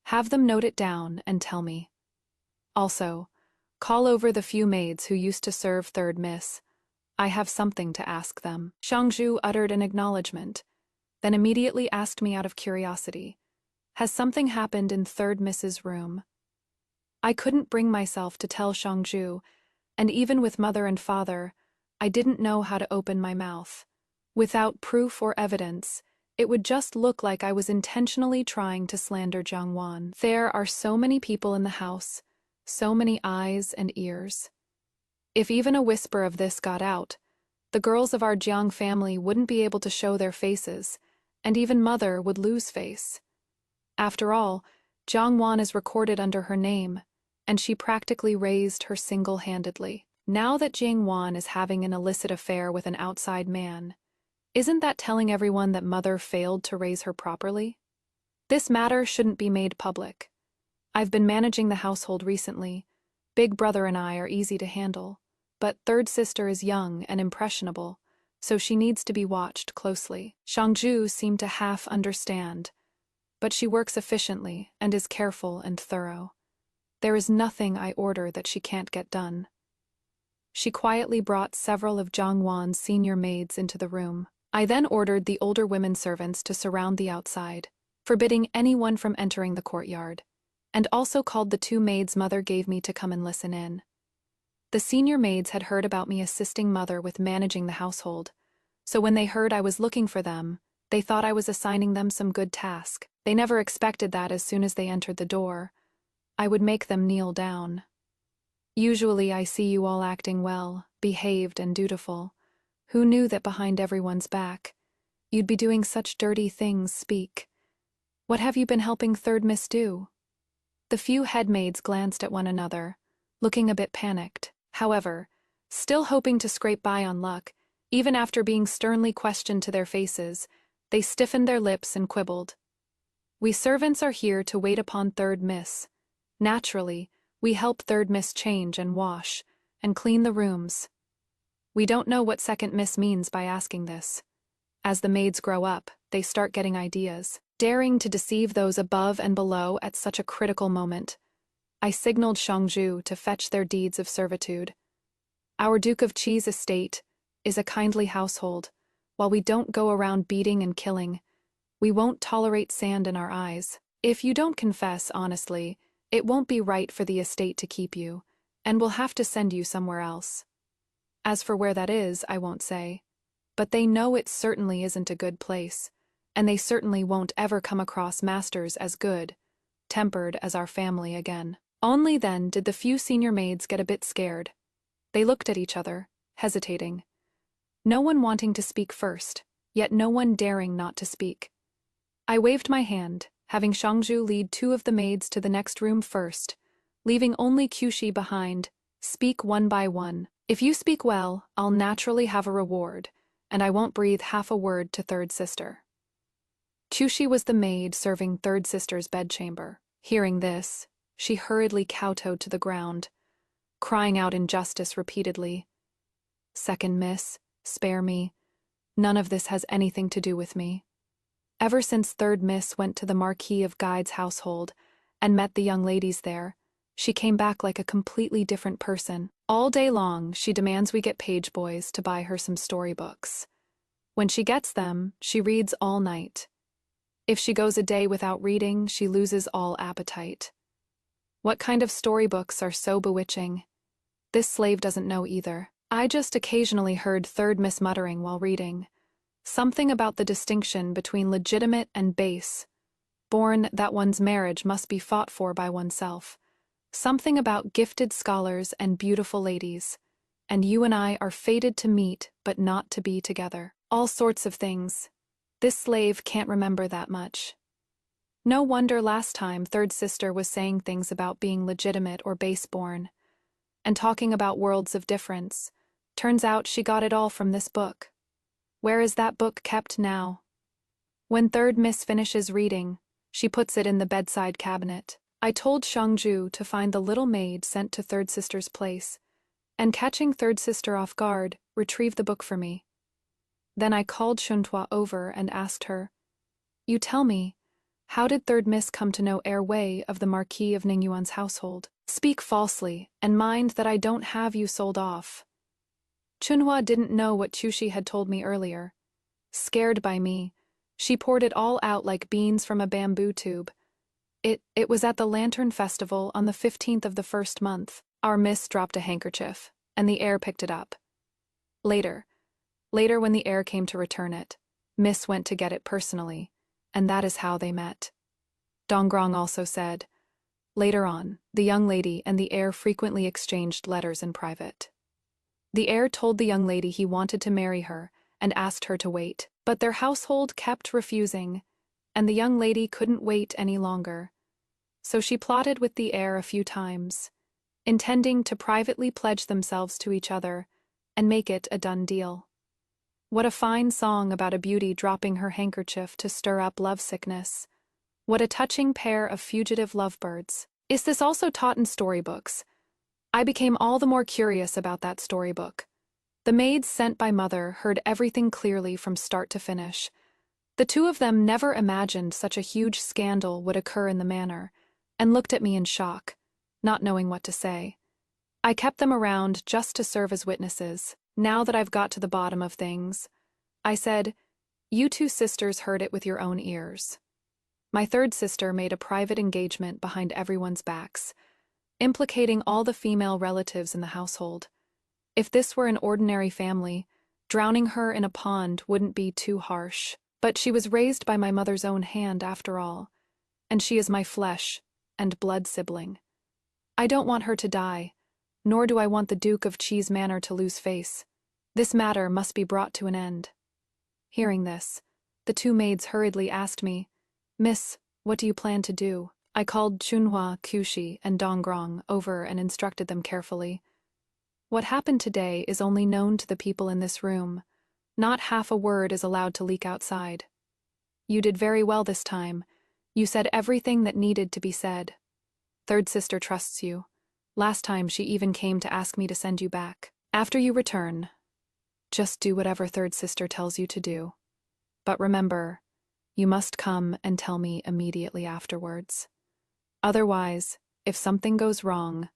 have them note it down and tell me. Also, call over the few maids who used to serve Third Miss. I have something to ask them. Shangju uttered an acknowledgement, then immediately asked me out of curiosity, has something happened in Third Miss's room? I couldn't bring myself to tell Shangju, and even with mother and father, I didn't know how to open my mouth. Without proof or evidence, it would just look like I was intentionally trying to slander Jiang Wan. There are so many people in the house, so many eyes and ears. If even a whisper of this got out, the girls of our Jiang family wouldn't be able to show their faces, and even mother would lose face. After all, Jiang Wan is recorded under her name, and she practically raised her single-handedly. Now that Jiang Wan is having an illicit affair with an outside man, isn't that telling everyone that mother failed to raise her properly? This matter shouldn't be made public. I've been managing the household recently. Big brother and I are easy to handle, but third sister is young and impressionable, so she needs to be watched closely. Shangju seemed to half understand, but she works efficiently and is careful and thorough. There is nothing I order that she can't get done. She quietly brought several of Jiang Wan's senior maids into the room. I then ordered the older women servants to surround the outside, forbidding anyone from entering the courtyard, and also called the two maids mother gave me to come and listen in. The senior maids had heard about me assisting mother with managing the household, so when they heard I was looking for them, they thought I was assigning them some good task. They never expected that as soon as they entered the door, I would make them kneel down. Usually I see you all acting well, behaved and dutiful. Who knew that behind everyone's back, you'd be doing such dirty things? Speak. What have you been helping Third Miss do? The few head maids glanced at one another, looking a bit panicked. However, still hoping to scrape by on luck, even after being sternly questioned to their faces, they stiffened their lips and quibbled. We servants are here to wait upon Third Miss. Naturally, we help Third Miss change and wash, and clean the rooms. We don't know what Second Miss means by asking this. As the maids grow up, they start getting ideas, daring to deceive those above and below at such a critical moment. I signaled Shangju to fetch their deeds of servitude. Our Duke of Qi's estate is a kindly household. While we don't go around beating and killing, we won't tolerate sand in our eyes. If you don't confess honestly, it won't be right for the estate to keep you, and we'll have to send you somewhere else. As for where that is, I won't say. But they know it certainly isn't a good place, and they certainly won't ever come across masters as good, tempered as our family again. Only then did the few senior maids get a bit scared. They looked at each other, hesitating. No one wanting to speak first, yet no one daring not to speak. I waved my hand, having Shangju lead two of the maids to the next room first, leaving only Kyushi behind. Speak one by one. If you speak well, I'll naturally have a reward, and I won't breathe half a word to Third Sister. Kyushi was the maid serving Third Sister's bedchamber. Hearing this, she hurriedly kowtowed to the ground, crying out injustice repeatedly. Second Miss, spare me. None of this has anything to do with me. Ever since Third Miss went to the Marquis of Guide's household and met the young ladies there, she came back like a completely different person. All day long, she demands we get page boys to buy her some storybooks. When she gets them, she reads all night. If she goes a day without reading, she loses all appetite. What kind of storybooks are so bewitching? This slave doesn't know either. I just occasionally heard Third Miss muttering while reading. Something about the distinction between legitimate and base. Born that one's marriage must be fought for by oneself. Something about gifted scholars and beautiful ladies. And you and I are fated to meet, but not to be together. All sorts of things. This slave can't remember that much. No wonder last time third sister was saying things about being legitimate or baseborn, and talking about worlds of difference. Turns out she got it all from this book. Where is that book kept now? When third miss finishes reading, she puts it in the bedside cabinet. I told Shangju to find the little maid sent to third sister's place, and catching third sister off guard, retrieve the book for me. Then I called Shuntua over and asked her, "You tell me, how did third miss come to know Wei of the Marquis of Ningyuan's household? Speak falsely, and mind that I don't have you sold off." Chunhua didn't know what Chushi had told me earlier. Scared by me, she poured it all out like beans from a bamboo tube. It was at the Lantern Festival on the 15th of the first month. Our miss dropped a handkerchief, and the heir picked it up. Later, when the heir came to return it, miss went to get it personally, and that is how they met. Donggrong also said, later on, the young lady and the heir frequently exchanged letters in private. The heir told the young lady he wanted to marry her and asked her to wait, but their household kept refusing, and the young lady couldn't wait any longer. So she plotted with the heir a few times, intending to privately pledge themselves to each other and make it a done deal. What a fine song about a beauty dropping her handkerchief to stir up lovesickness. What a touching pair of fugitive lovebirds. Is this also taught in storybooks? I became all the more curious about that storybook. The maids sent by mother heard everything clearly from start to finish. The two of them never imagined such a huge scandal would occur in the manor, and looked at me in shock, not knowing what to say. I kept them around just to serve as witnesses. Now that I've got to the bottom of things, I said, "You two sisters heard it with your own ears." My third sister made a private engagement behind everyone's backs, implicating all the female relatives in the household. If this were an ordinary family, drowning her in a pond wouldn't be too harsh. But she was raised by my mother's own hand after all, and she is my flesh and blood sibling. I don't want her to die, nor do I want the Duke of Cheese Manor to lose face. This matter must be brought to an end. Hearing this, the two maids hurriedly asked me, "Miss, what do you plan to do?" I called Chunhua, Kushi, and Donggrong over and instructed them carefully. What happened today is only known to the people in this room. Not half a word is allowed to leak outside. You did very well this time. You said everything that needed to be said. Third sister trusts you. Last time she even came to ask me to send you back. After you return, just do whatever third sister tells you to do. But remember, you must come and tell me immediately afterwards. Otherwise, if something goes wrong,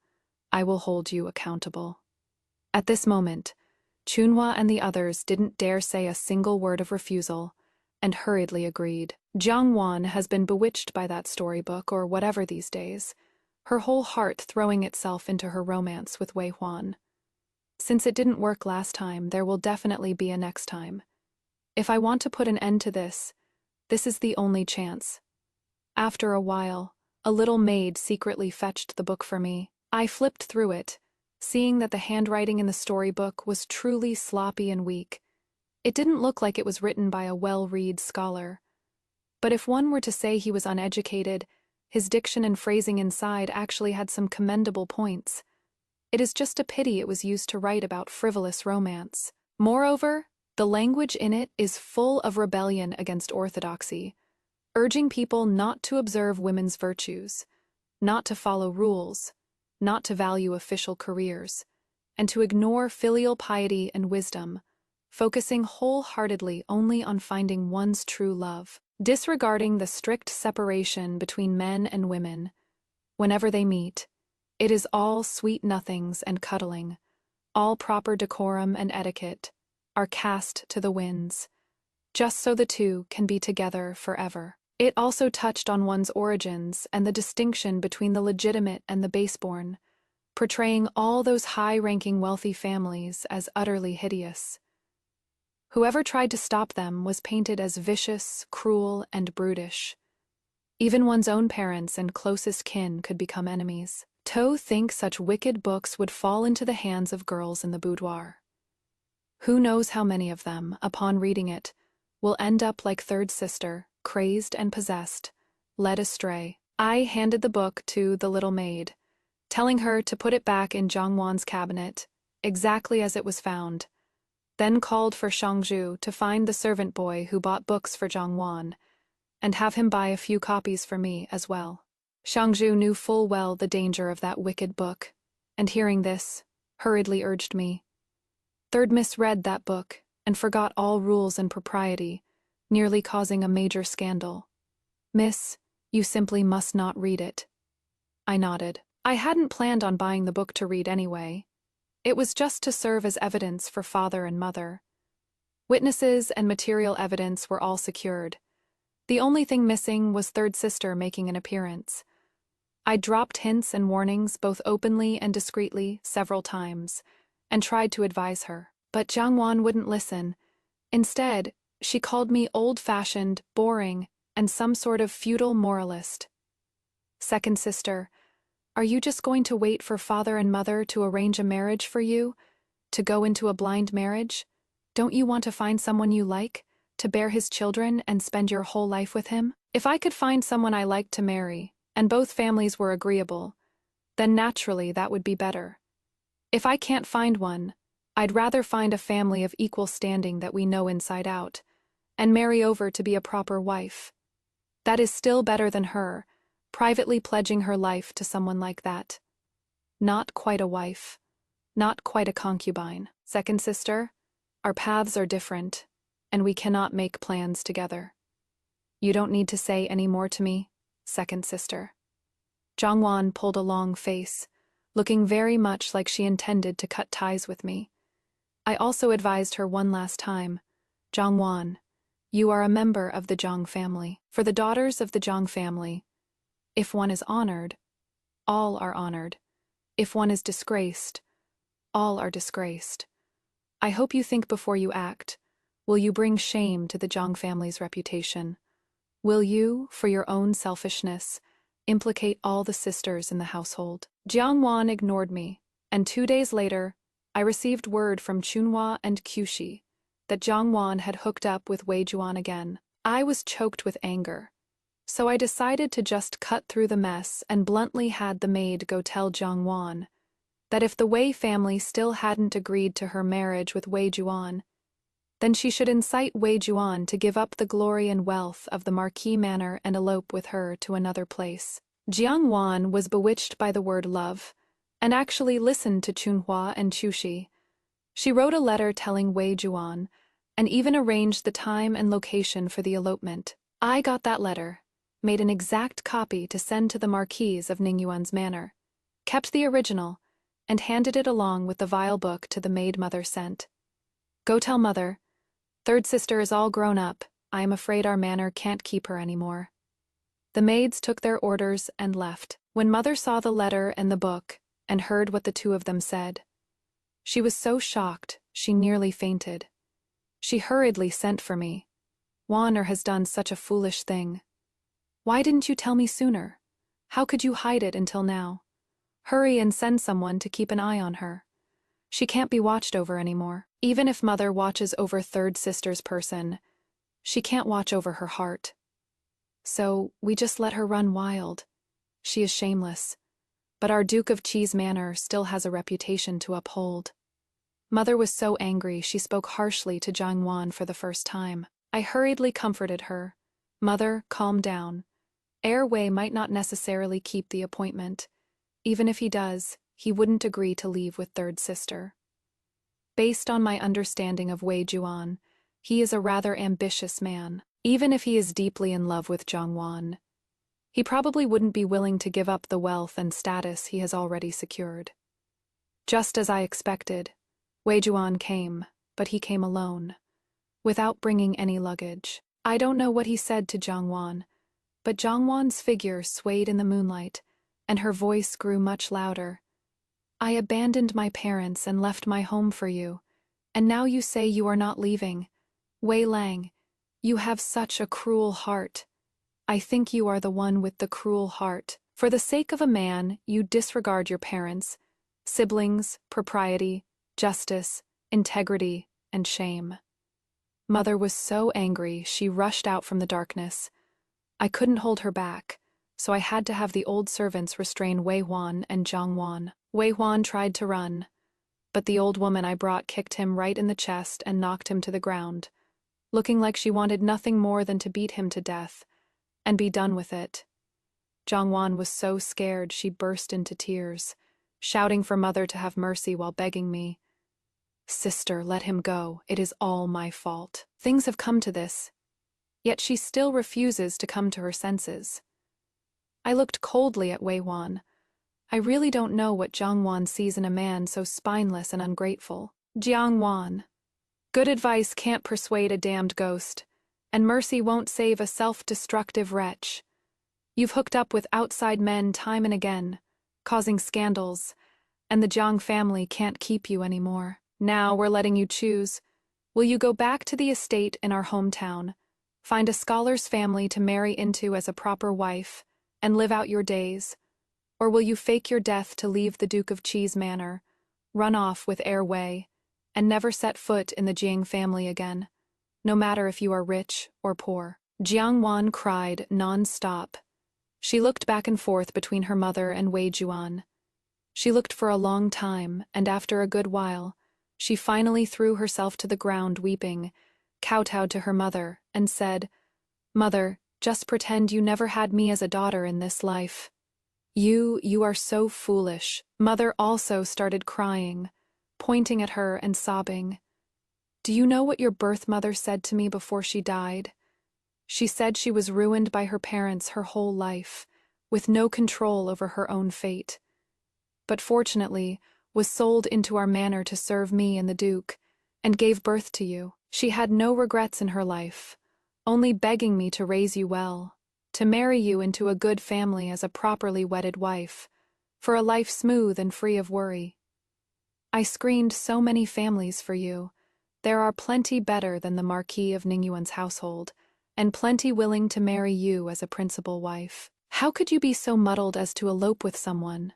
I will hold you accountable. At this moment, Chunhua and the others didn't dare say a single word of refusal, and hurriedly agreed. Jiang Wan has been bewitched by that storybook or whatever these days, her whole heart throwing itself into her romance with Wei Huan. Since it didn't work last time, there will definitely be a next time. If I want to put an end to this is the only chance. After a while, a little maid secretly fetched the book for me. I flipped through it, seeing that the handwriting in the storybook was truly sloppy and weak. It didn't look like it was written by a well-read scholar. But if one were to say he was uneducated, his diction and phrasing inside actually had some commendable points. It is just a pity it was used to write about frivolous romance. Moreover, the language in it is full of rebellion against orthodoxy, urging people not to observe women's virtues, not to follow rules, not to value official careers, and to ignore filial piety and wisdom, focusing wholeheartedly only on finding one's true love, disregarding the strict separation between men and women. Whenever they meet, it is all sweet nothings and cuddling, all proper decorum and etiquette are cast to the winds, just so the two can be together forever. It also touched on one's origins and the distinction between the legitimate and the baseborn, portraying all those high-ranking wealthy families as utterly hideous. Whoever tried to stop them was painted as vicious, cruel, and brutish. Even one's own parents and closest kin could become enemies. To think such wicked books would fall into the hands of girls in the boudoir. Who knows how many of them, upon reading it, will end up like third sister, crazed and possessed, led astray. I handed the book to the little maid, telling her to put it back in Zhangwan's cabinet, exactly as it was found, then called for Shangju to find the servant boy who bought books for Zhangwan, and have him buy a few copies for me as well. Shangju knew full well the danger of that wicked book, and hearing this, hurriedly urged me. Third Miss read that book and forgot all rules and propriety, nearly causing a major scandal. Miss, you simply must not read it. I nodded. I hadn't planned on buying the book to read anyway. It was just to serve as evidence for father and mother. Witnesses and material evidence were all secured. The only thing missing was third sister making an appearance. I dropped hints and warnings both openly and discreetly several times, and tried to advise her. But Zhangwan wouldn't listen. Instead, she called me old-fashioned, boring, and some sort of feudal moralist. Second sister, are you just going to wait for father and mother to arrange a marriage for you? To go into a blind marriage? Don't you want to find someone you like, to bear his children and spend your whole life with him? If I could find someone I liked to marry, and both families were agreeable, then naturally that would be better. If I can't find one, I'd rather find a family of equal standing that we know inside out, and marry over to be a proper wife. That is still better than her, privately pledging her life to someone like that. Not quite a wife. Not quite a concubine. Second sister, our paths are different, and we cannot make plans together. You don't need to say any more to me, second sister. Zhangwan pulled a long face, looking very much like she intended to cut ties with me. I also advised her one last time, Zhangwan, you are a member of the Zhang family. For the daughters of the Zhang family, if one is honored, all are honored. If one is disgraced, all are disgraced. I hope you think before you act. Will you bring shame to the Zhang family's reputation? Will you, for your own selfishness, implicate all the sisters in the household? Jiangwan ignored me, and 2 days later, I received word from Chunhua and Kyushi that Zhangwan had hooked up with Wei Juan again. I was choked with anger, so I decided to just cut through the mess and bluntly had the maid go tell Zhangwan that if the Wei family still hadn't agreed to her marriage with Wei Juan, then she should incite Wei Juan to give up the glory and wealth of the Marquis Manor and elope with her to another place. Jiang Wan was bewitched by the word love, and actually listened to Chunhua and Chushi. She wrote a letter telling Wei Juan, and even arranged the time and location for the elopement. I got that letter, made an exact copy to send to the Marquise of Ningyuan's manor, kept the original, and handed it along with the vile book to the maid mother sent. Go tell mother, third sister is all grown up, I am afraid our manor can't keep her anymore. The maids took their orders and left. When mother saw the letter and the book, and heard what the two of them said, she was so shocked she nearly fainted. She hurriedly sent for me. Wanner has done such a foolish thing. Why didn't you tell me sooner? How could you hide it until now? Hurry and send someone to keep an eye on her. She can't be watched over anymore. Even if mother watches over third sister's person, she can't watch over her heart. So we just let her run wild. She is shameless. But our Duke of Cheese Manor still has a reputation to uphold. Mother was so angry she spoke harshly to Jiang Wan for the first time. I hurriedly comforted her. Mother, calm down. Heir Wei might not necessarily keep the appointment. Even if he does, he wouldn't agree to leave with third sister. Based on my understanding of Wei Juan, he is a rather ambitious man. Even if he is deeply in love with Jiang Wan, he probably wouldn't be willing to give up the wealth and status he has already secured. Just as I expected, Wei Juan came, but he came alone, without bringing any luggage. I don't know what he said to Jiang Wan, but Jiang Wan's figure swayed in the moonlight, and her voice grew much louder. I abandoned my parents and left my home for you, and now you say you are not leaving. Wei Lang, you have such a cruel heart. I think you are the one with the cruel heart. For the sake of a man, you disregard your parents, siblings, propriety, justice, integrity, and shame. Mother was so angry she rushed out from the darkness. I couldn't hold her back, so I had to have the old servants restrain Wei Huan and Jiang Wan. Wei Huan tried to run, but the old woman I brought kicked him right in the chest and knocked him to the ground, looking like she wanted nothing more than to beat him to death and be done with it. Jiang Wan was so scared she burst into tears, shouting for Mother to have mercy while begging me, "Sister, let him go. It is all my fault. Things have come to this." Yet she still refuses to come to her senses. I looked coldly at Wei Huan. I really don't know what Jiang Wan sees in a man so spineless and ungrateful. Jiang Wan. Good advice can't persuade a damned ghost, and mercy won't save a self-destructive wretch. You've hooked up with outside men time and again, causing scandals, and the Jiang family can't keep you anymore. Now we're letting you choose. Will you go back to the estate in our hometown, find a scholar's family to marry into as a proper wife, and live out your days? Or will you fake your death to leave the Duke of Cheese Manor, run off with Heir Wei, and never set foot in the Jiang family again, no matter if you are rich or poor? Jiang Wan cried non-stop. She looked back and forth between her mother and Wei Juan. She looked for a long time, and after a good while, she finally threw herself to the ground weeping, kowtowed to her mother, and said, "Mother, just pretend you never had me as a daughter in this life. You are so foolish." Mother also started crying, pointing at her and sobbing. "Do you know what your birth mother said to me before she died? She said she was ruined by her parents her whole life, with no control over her own fate. But fortunately, was sold into our manor to serve me and the Duke, and gave birth to you. She had no regrets in her life, only begging me to raise you well, to marry you into a good family as a properly wedded wife, for a life smooth and free of worry. I screened so many families for you. There are plenty better than the Marquis of Ningyuan's household, and plenty willing to marry you as a principal wife. How could you be so muddled as to elope with someone?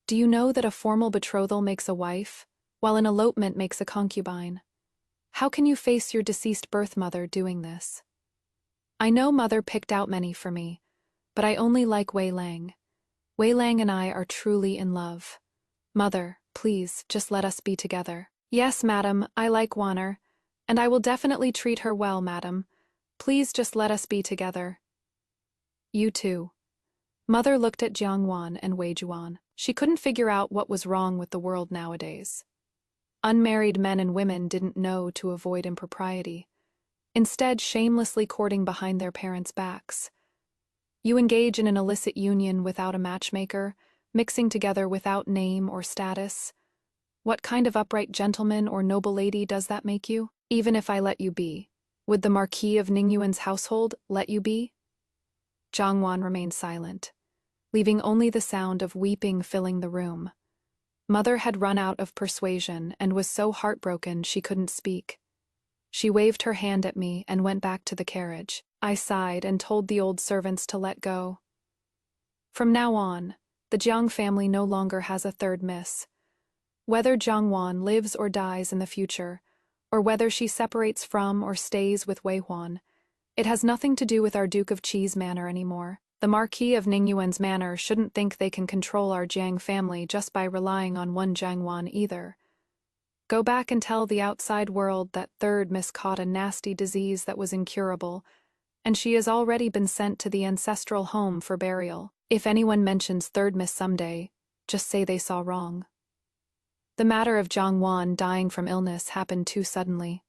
Do you know that a formal betrothal makes a wife, while an elopement makes a concubine? How can you face your deceased birth mother doing this? I know Mother picked out many for me, but I only like Wei Lang. Wei Lang and I are truly in love. Mother, please, just let us be together." "Yes, madam, I like Wanner, and I will definitely treat her well, madam. Please just let us be together." "You too." Mother looked at Jiang Wan and Wei Juan. She couldn't figure out what was wrong with the world nowadays. Unmarried men and women didn't know to avoid impropriety, instead shamelessly courting behind their parents' backs. You engage in an illicit union without a matchmaker, mixing together without name or status. What kind of upright gentleman or noble lady does that make you? Even if I let you be, would the Marquis of Ningyuan's household let you be? Jiang Wan remained silent, leaving only the sound of weeping filling the room. Mother had run out of persuasion and was so heartbroken she couldn't speak. She waved her hand at me and went back to the carriage. I sighed and told the old servants to let go. From now on, the Jiang family no longer has a third miss. Whether Jiang Wan lives or dies in the future, or whether she separates from or stays with Wei Huan, it has nothing to do with our Duke of Cheese Manor anymore. The Marquis of Ningyuan's manor shouldn't think they can control our Jiang family just by relying on one Jiang Wan either. Go back and tell the outside world that third miss caught a nasty disease that was incurable, and she has already been sent to the ancestral home for burial. If anyone mentions third miss someday, just say they saw wrong. The matter of Jiang Wan dying from illness happened too suddenly.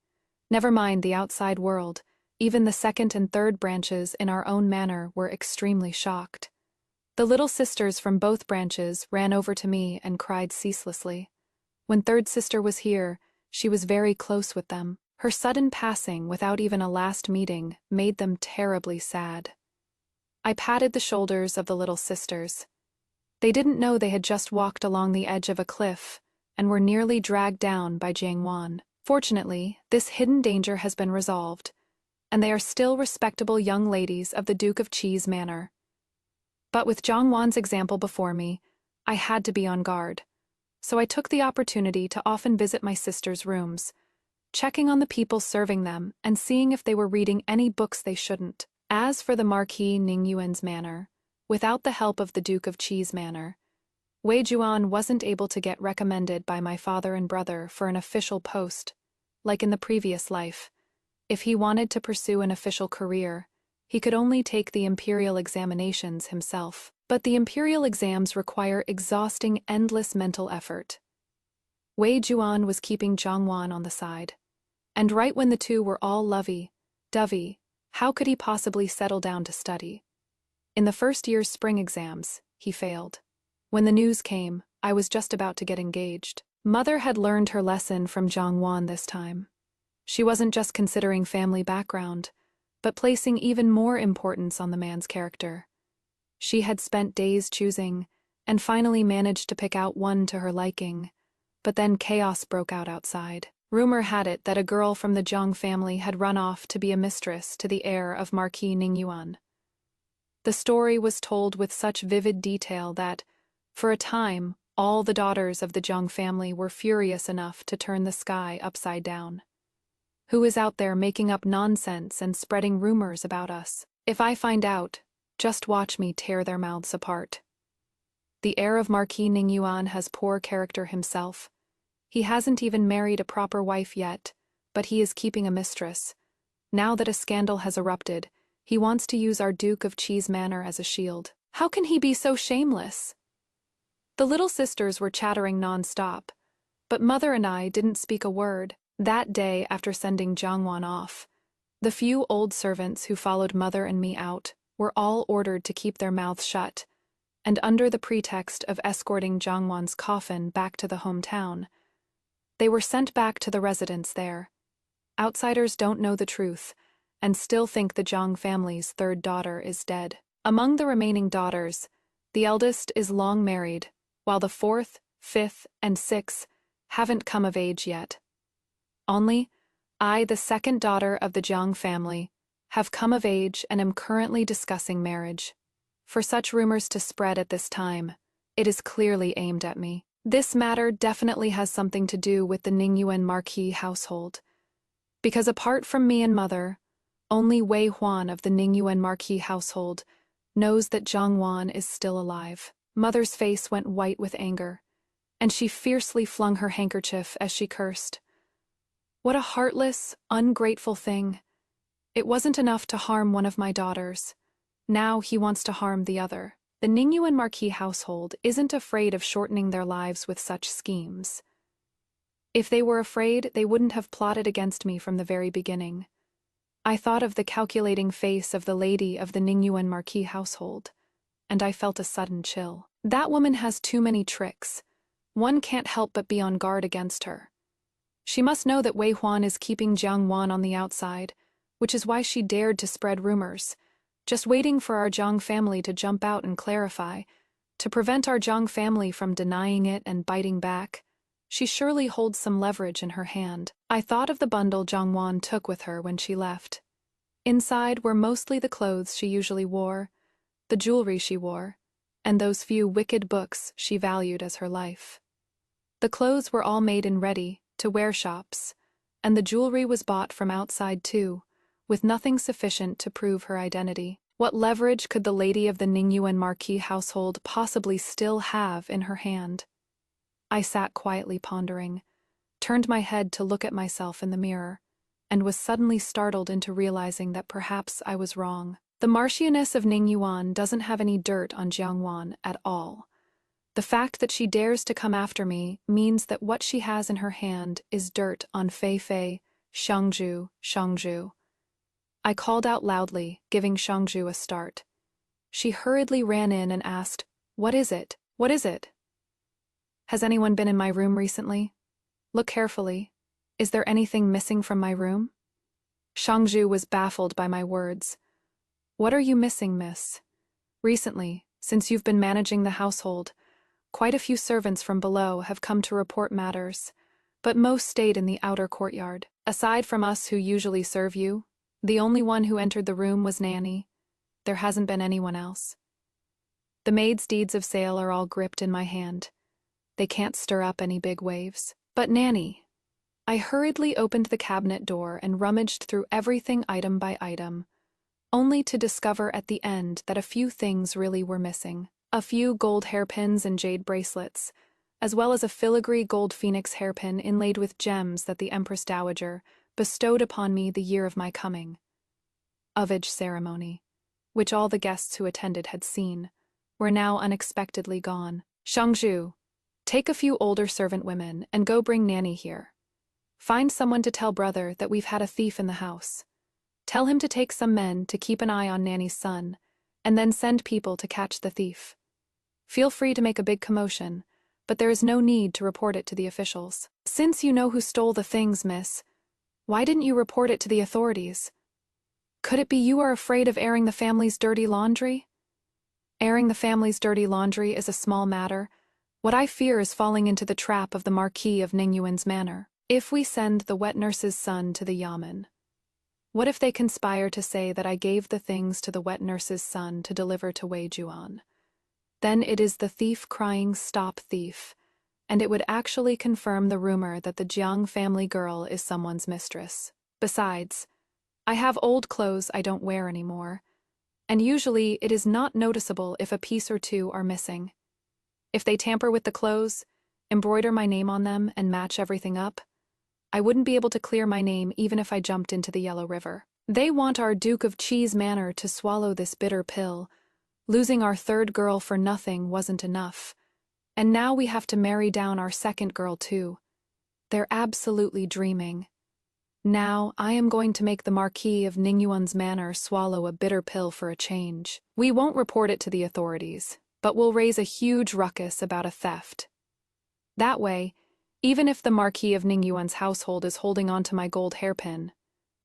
Never mind the outside world. Even the second and third branches in our own manor were extremely shocked. The little sisters from both branches ran over to me and cried ceaselessly. When third sister was here, she was very close with them. Her sudden passing without even a last meeting made them terribly sad. I patted the shoulders of the little sisters. They didn't know they had just walked along the edge of a cliff and were nearly dragged down by Jiang Wan. Fortunately, this hidden danger has been resolved, and they are still respectable young ladies of the Duke of Cheese Manor. But with Jiang Wan's example before me, I had to be on guard, so I took the opportunity to often visit my sisters' rooms, checking on the people serving them and seeing if they were reading any books they shouldn't. As for the Marquis Ningyuan's manor, without the help of the Duke of Cheese Manor, Wei Juan wasn't able to get recommended by my father and brother for an official post, like in the previous life. If he wanted to pursue an official career, he could only take the imperial examinations himself. But the imperial exams require exhausting, endless mental effort. Wei Juan was keeping Zhongwan on the side. And right when the two were all lovey-dovey, how could he possibly settle down to study? In the first year's spring exams, he failed. When the news came, I was just about to get engaged. Mother had learned her lesson from Zhongwan this time. She wasn't just considering family background, but placing even more importance on the man's character. She had spent days choosing, and finally managed to pick out one to her liking. But then chaos broke out outside. Rumor had it that a girl from the Zhang family had run off to be a mistress to the heir of Marquis Ningyuan. The story was told with such vivid detail that, for a time, all the daughters of the Zhang family were furious enough to turn the sky upside down. Who is out there making up nonsense and spreading rumors about us? If I find out, just watch me tear their mouths apart. The heir of Marquis Ningyuan has poor character himself. He hasn't even married a proper wife yet, but he is keeping a mistress. Now that a scandal has erupted, he wants to use our Duke of Cheese Manor as a shield. How can he be so shameless? The little sisters were chattering non-stop, but Mother and I didn't speak a word. That day after sending Zhongwan off, the few old servants who followed Mother and me out were all ordered to keep their mouths shut, and under the pretext of escorting Zhongwan's coffin back to the hometown, they were sent back to the residence there. Outsiders don't know the truth, and still think the Zhang family's third daughter is dead. Among the remaining daughters, the eldest is long married, while the fourth, fifth, and sixth haven't come of age yet. Only I, the second daughter of the Zhang family, have come of age and am currently discussing marriage. For such rumors to spread at this time, it is clearly aimed at me. This matter definitely has something to do with the Ningyuan Marquis household. Because apart from me and Mother, only Wei Huan of the Ningyuan Marquis household knows that Zhongwan is still alive. Mother's face went white with anger, and she fiercely flung her handkerchief as she cursed. What a heartless, ungrateful thing. It wasn't enough to harm one of my daughters. Now he wants to harm the other. The Ningyuan Marquis household isn't afraid of shortening their lives with such schemes. If they were afraid, they wouldn't have plotted against me from the very beginning. I thought of the calculating face of the lady of the Ningyuan Marquis household, and I felt a sudden chill. That woman has too many tricks. One can't help but be on guard against her. She must know that Wei Huan is keeping Jiang Wan on the outside, which is why she dared to spread rumors, just waiting for our Zhang family to jump out and clarify, to prevent our Zhang family from denying it and biting back. She surely holds some leverage in her hand. I thought of the bundle Jiang Wan took with her when she left. Inside were mostly the clothes she usually wore, the jewelry she wore, and those few wicked books she valued as her life. The clothes were all made in ready-to-wear shops, and the jewelry was bought from outside too, with nothing sufficient to prove her identity. What leverage could the lady of the Ningyuan Marquis household possibly still have in her hand? I sat quietly pondering, turned my head to look at myself in the mirror, and was suddenly startled into realizing that perhaps I was wrong. The Marchioness of Ningyuan doesn't have any dirt on Jiangwan at all. The fact that she dares to come after me means that what she has in her hand is dirt on Fei Fei, Shangju. I called out loudly, giving Shangju a start. She hurriedly ran in and asked, "What is it? What is it? Has anyone been in my room recently? Look carefully. Is there anything missing from my room?" Shangju was baffled by my words. "What are you missing, miss? Recently, since you've been managing the household, quite a few servants from below have come to report matters, but most stayed in the outer courtyard. Aside from us who usually serve you, the only one who entered the room was Nanny. There hasn't been anyone else. The maid's deeds of sale are all gripped in my hand. They can't stir up any big waves. But Nanny..." I hurriedly opened the cabinet door and rummaged through everything item by item, only to discover at the end that a few things really were missing. A few gold hairpins and jade bracelets, as well as a filigree gold phoenix hairpin inlaid with gems that the Empress Dowager bestowed upon me the year of my coming. Ovage ceremony, which all the guests who attended had seen, were now unexpectedly gone. Shangzhu, take a few older servant women and go bring Nanny here. Find someone to tell brother that we've had a thief in the house. Tell him to take some men to keep an eye on Nanny's son, and then send people to catch the thief. Feel free to make a big commotion, but there is no need to report it to the officials. Since you know who stole the things, miss, why didn't you report it to the authorities? Could it be you are afraid of airing the family's dirty laundry? Airing the family's dirty laundry is a small matter. What I fear is falling into the trap of the Marquis of Ningyuan's manor. If we send the wet nurse's son to the yamen, what if they conspire to say that I gave the things to the wet nurse's son to deliver to Wei Juan? Then it is the thief crying "Stop thief," and it would actually confirm the rumor that the Jiang family girl is someone's mistress. Besides, I have old clothes I don't wear anymore, and usually it is not noticeable if a piece or two are missing. If they tamper with the clothes, embroider my name on them, and match everything up, I wouldn't be able to clear my name even if I jumped into the Yellow River. They want our Duke of Cheese Manor to swallow this bitter pill. Losing our third girl for nothing wasn't enough, and now we have to marry down our second girl too. They're absolutely dreaming. Now I am going to make the Marquis of Ningyuan's manor swallow a bitter pill for a change. We won't report it to the authorities, but we'll raise a huge ruckus about a theft. That way, even if the Marquis of Ningyuan's household is holding on to my gold hairpin,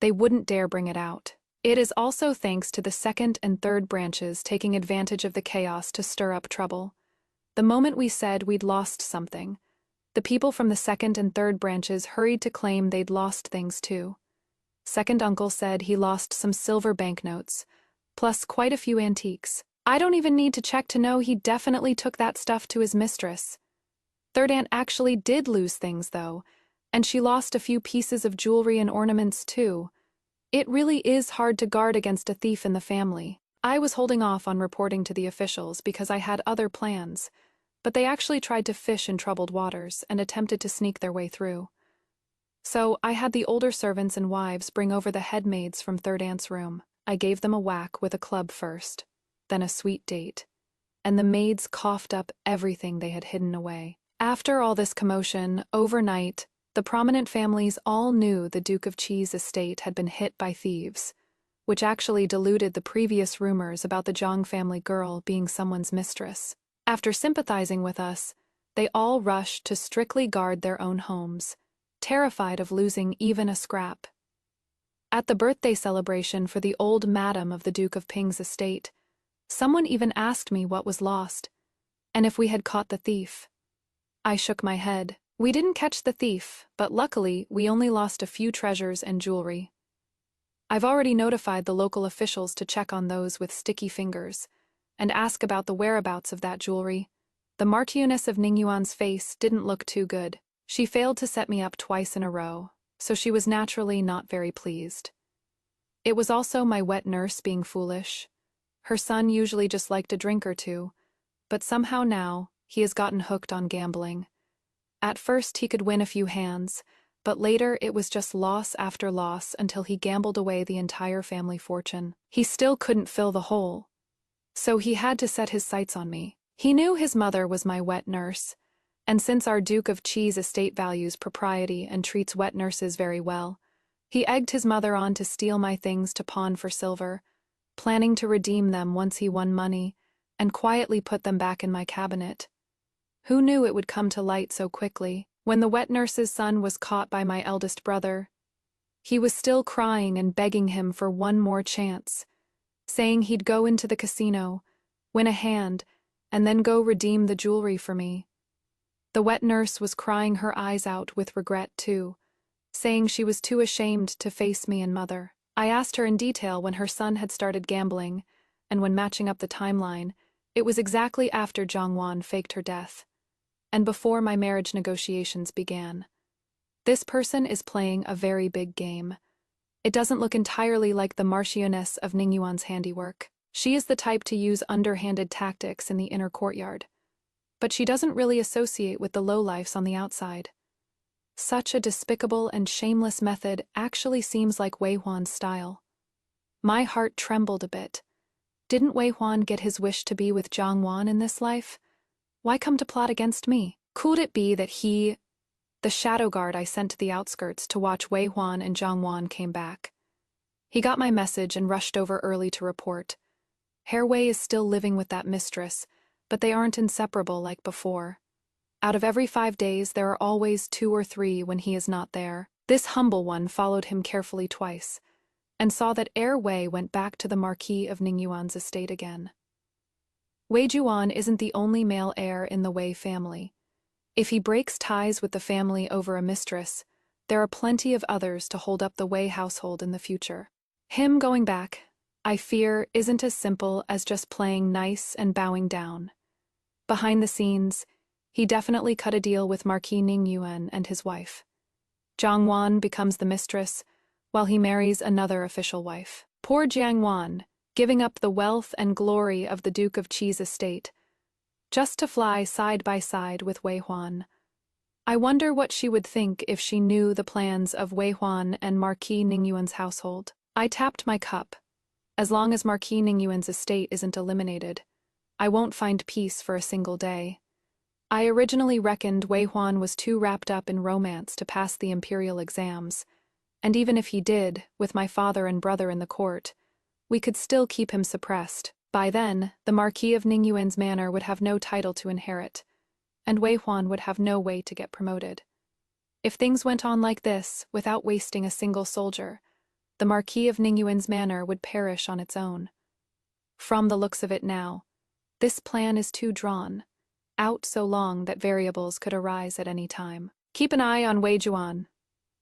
they wouldn't dare bring it out. It is also thanks to the second and third branches taking advantage of the chaos to stir up trouble. The moment we said we'd lost something, the people from the second and third branches hurried to claim they'd lost things too. Second uncle said he lost some silver banknotes, plus quite a few antiques. I don't even need to check to know he definitely took that stuff to his mistress. Third aunt actually did lose things though, and she lost a few pieces of jewelry and ornaments too. It really is hard to guard against a thief in the family. I was holding off on reporting to the officials because I had other plans, but they actually tried to fish in troubled waters and attempted to sneak their way through. So I had the older servants and wives bring over the head maids from Third Aunt's room. I gave them a whack with a club first, then a sweet date, and the maids coughed up everything they had hidden away. After all this commotion, overnight, the prominent families all knew the Duke of Cheese estate had been hit by thieves, which actually diluted the previous rumors about the Zhang family girl being someone's mistress. After sympathizing with us, they all rushed to strictly guard their own homes, terrified of losing even a scrap. At the birthday celebration for the old madam of the Duke of Ping's estate, someone even asked me what was lost, and if we had caught the thief. I shook my head. We didn't catch the thief, but luckily we only lost a few treasures and jewelry. I've already notified the local officials to check on those with sticky fingers and ask about the whereabouts of that jewelry. The Marchioness of Ningyuan's face didn't look too good. She failed to set me up twice in a row, so she was naturally not very pleased. It was also my wet nurse being foolish. Her son usually just liked a drink or two, but somehow now he has gotten hooked on gambling. At first he could win a few hands, but later it was just loss after loss until he gambled away the entire family fortune. He still couldn't fill the hole, so he had to set his sights on me. He knew his mother was my wet nurse, and since our Duke of Cheese estate values propriety and treats wet nurses very well, he egged his mother on to steal my things to pawn for silver, planning to redeem them once he won money, and quietly put them back in my cabinet. Who knew it would come to light so quickly? When the wet nurse's son was caught by my eldest brother, he was still crying and begging him for one more chance, saying he'd go into the casino, win a hand, and then go redeem the jewelry for me. The wet nurse was crying her eyes out with regret too, saying she was too ashamed to face me and mother. I asked her in detail when her son had started gambling, and when matching up the timeline, it was exactly after Zhangwan faked her death, and before my marriage negotiations began. This person is playing a very big game. It doesn't look entirely like the marchioness of Ningyuan's handiwork. She is the type to use underhanded tactics in the inner courtyard. But she doesn't really associate with the lowlifes on the outside. Such a despicable and shameless method actually seems like Wei Huan's style. My heart trembled a bit. Didn't Wei Huan get his wish to be with Jiang Wan in this life? Why come to plot against me? Could it be that the shadow guard I sent to the outskirts to watch Wei Huan and Jiang Wan came back? He got my message and rushed over early to report. Herr Wei is still living with that mistress, but they aren't inseparable like before. Out of every 5 days, there are always 2 or 3 when he is not there. This humble one followed him carefully twice, and saw that Herr Wei went back to the Marquis of Ningyuan's estate again. Wei Juan isn't the only male heir in the Wei family. If he breaks ties with the family over a mistress, there are plenty of others to hold up the Wei household in the future. Him going back, I fear, isn't as simple as just playing nice and bowing down. Behind the scenes, he definitely cut a deal with Marquis Ningyuan and his wife. Jiang Wan becomes the mistress, while he marries another official wife. Poor Jiang Wan, giving up the wealth and glory of the Duke of Qi's estate, just to fly side by side with Wei Huan. I wonder what she would think if she knew the plans of Wei Huan and Marquis Ningyuan's household. I tapped my cup. As long as Marquis Ningyuan's estate isn't eliminated, I won't find peace for a single day. I originally reckoned Wei Huan was too wrapped up in romance to pass the imperial exams, and even if he did, with my father and brother in the court, we could still keep him suppressed. By then, the Marquis of Ningyuan's manor would have no title to inherit, and Wei Huan would have no way to get promoted. If things went on like this, without wasting a single soldier, the Marquis of Ningyuan's manor would perish on its own. From the looks of it now, this plan is too drawn out so long that variables could arise at any time. Keep an eye on Wei Juan.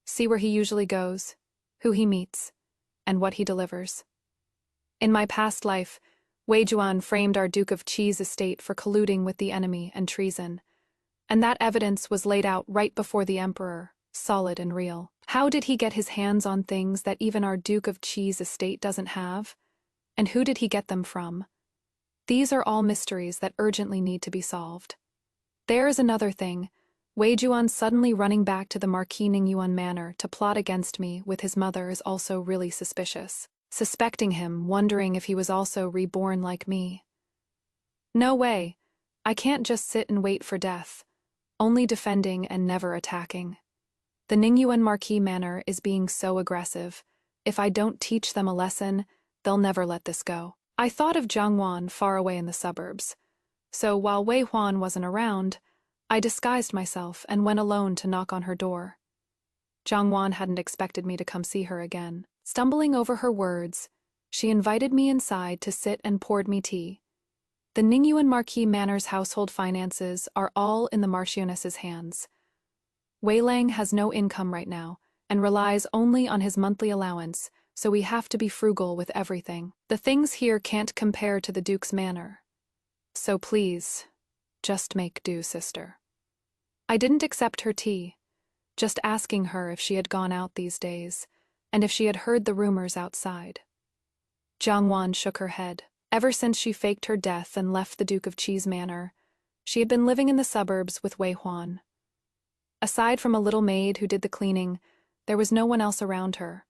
See where he usually goes, who he meets, and what he delivers. In my past life, Wei Juan framed our Duke of Qi's estate for colluding with the enemy and treason, and that evidence was laid out right before the emperor, solid and real. How did he get his hands on things that even our Duke of Qi's estate doesn't have? And who did he get them from? These are all mysteries that urgently need to be solved. There is another thing. Wei Juan suddenly running back to the Marquis Ningyuan manor to plot against me with his mother is also really suspicious. Suspecting him, wondering if he was also reborn like me. No way. I can't just sit and wait for death, only defending and never attacking. The Ningyuan Marquis manor is being so aggressive. If I don't teach them a lesson, they'll never let this go. I thought of Jiang Wan far away in the suburbs, so while Wei Huan wasn't around, I disguised myself and went alone to knock on her door. Jiang Wan hadn't expected me to come see her again. Stumbling over her words, she invited me inside to sit and poured me tea. The Ningyuan Marquis manor's household finances are all in the Marchioness's hands. Wei Lang has no income right now and relies only on his monthly allowance, so we have to be frugal with everything. The things here can't compare to the Duke's manor. So please, just make do, sister. I didn't accept her tea, just asking her if she had gone out these days, and if she had heard the rumors outside. Jiang Wan shook her head. Ever since she faked her death and left the Duke of Qi's manor, she had been living in the suburbs with Wei Huan. Aside from a little maid who did the cleaning, there was no one else around her.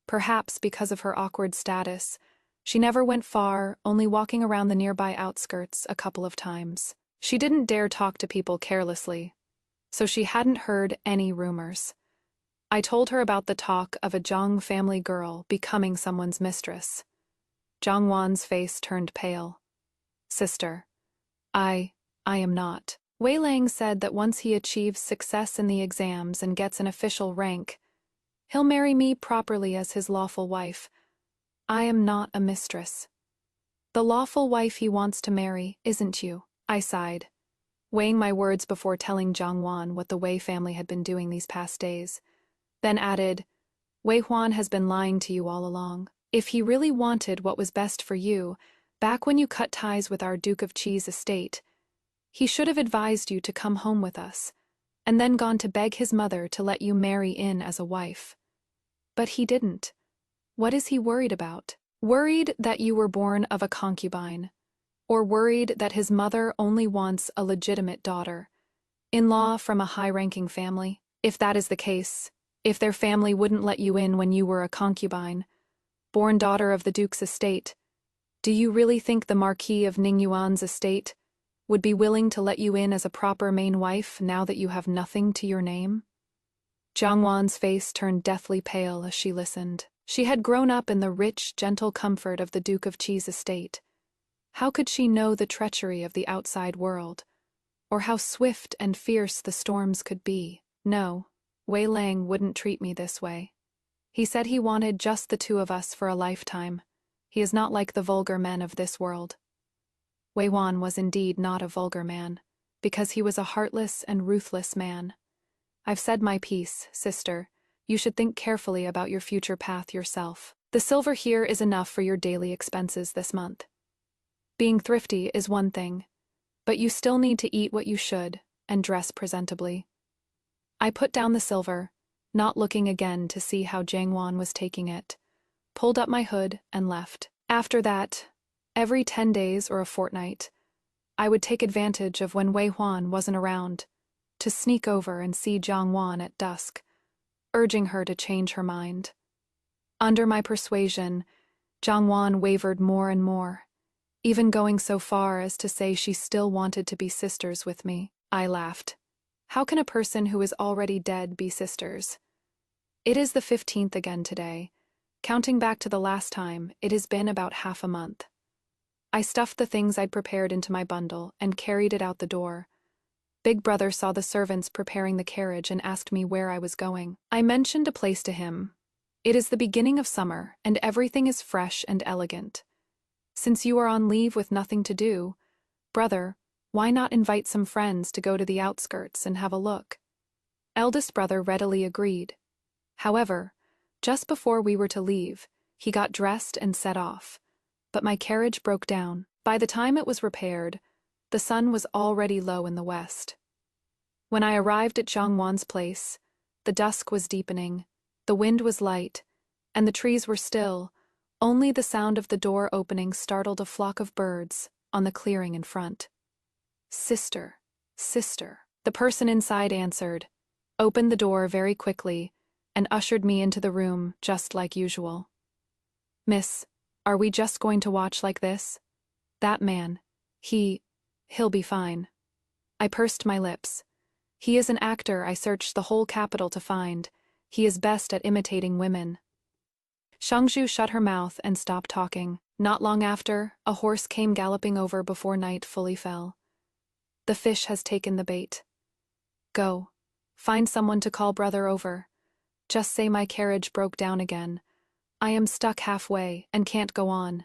Perhaps because of her awkward status, she never went far, only walking around the nearby outskirts a couple of times. She didn't dare talk to people carelessly, so she hadn't heard any rumors. I told her about the talk of a Zhang family girl becoming someone's mistress. Jiang Wan's face turned pale. Sister, I am not. Wei Lang said that once he achieves success in the exams and gets an official rank, he'll marry me properly as his lawful wife. I am not a mistress. The lawful wife he wants to marry isn't you. I sighed, weighing my words before telling Jiang Wan what the Wei family had been doing these past days, then added, Wei Huan has been lying to you all along. If he really wanted what was best for you, back when you cut ties with our Duke of Qi's estate, he should have advised you to come home with us, and then gone to beg his mother to let you marry in as a wife. But he didn't. What is he worried about? Worried that you were born of a concubine, or worried that his mother only wants a legitimate daughter-in-law from a high-ranking family? If that is the case, if their family wouldn't let you in when you were a concubine, born daughter of the Duke's estate, do you really think the Marquis of Ningyuan's estate would be willing to let you in as a proper main wife now that you have nothing to your name? Jiang Wan's face turned deathly pale as she listened. She had grown up in the rich, gentle comfort of the Duke of Qi's estate. How could she know the treachery of the outside world, or how swift and fierce the storms could be? No, Wei Lang wouldn't treat me this way. He said he wanted just the two of us for a lifetime. He is not like the vulgar men of this world. Wei Wan was indeed not a vulgar man, because he was a heartless and ruthless man. I've said my piece, sister. You should think carefully about your future path yourself. The silver here is enough for your daily expenses this month. Being thrifty is one thing, but you still need to eat what you should and dress presentably. I put down the silver, not looking again to see how Jiang Wan was taking it, pulled up my hood and left. After that, every 10 days or a fortnight, I would take advantage of when Wei Huan wasn't around to sneak over and see Jiang Wan at dusk, urging her to change her mind. Under my persuasion, Jiang Wan wavered more and more, even going so far as to say she still wanted to be sisters with me. I laughed. How can a person who is already dead be sisters? It is the 15th again today. Counting back to the last time, it has been about half a month. I stuffed the things I'd prepared into my bundle and carried it out the door. Big Brother saw the servants preparing the carriage and asked me where I was going. I mentioned a place to him. It is the beginning of summer, and everything is fresh and elegant. Since you are on leave with nothing to do, brother, why not invite some friends to go to the outskirts and have a look? Eldest brother readily agreed. However, just before we were to leave, he got dressed and set off. But my carriage broke down. By the time it was repaired, the sun was already low in the west. When I arrived at Jiang Wan's place, the dusk was deepening, the wind was light, and the trees were still. Only the sound of the door opening startled a flock of birds on the clearing in front. Sister, sister, the person inside answered, opened the door very quickly, and ushered me into the room just like usual. Miss, are we just going to watch like this? That man, he'll be fine. I pursed my lips. He is an actor I searched the whole capital to find. He is best at imitating women. Shangzhu shut her mouth and stopped talking. Not long after, a horse came galloping over before night fully fell. The fish has taken the bait. Go. Find someone to call brother over. Just say my carriage broke down again. I am stuck halfway and can't go on.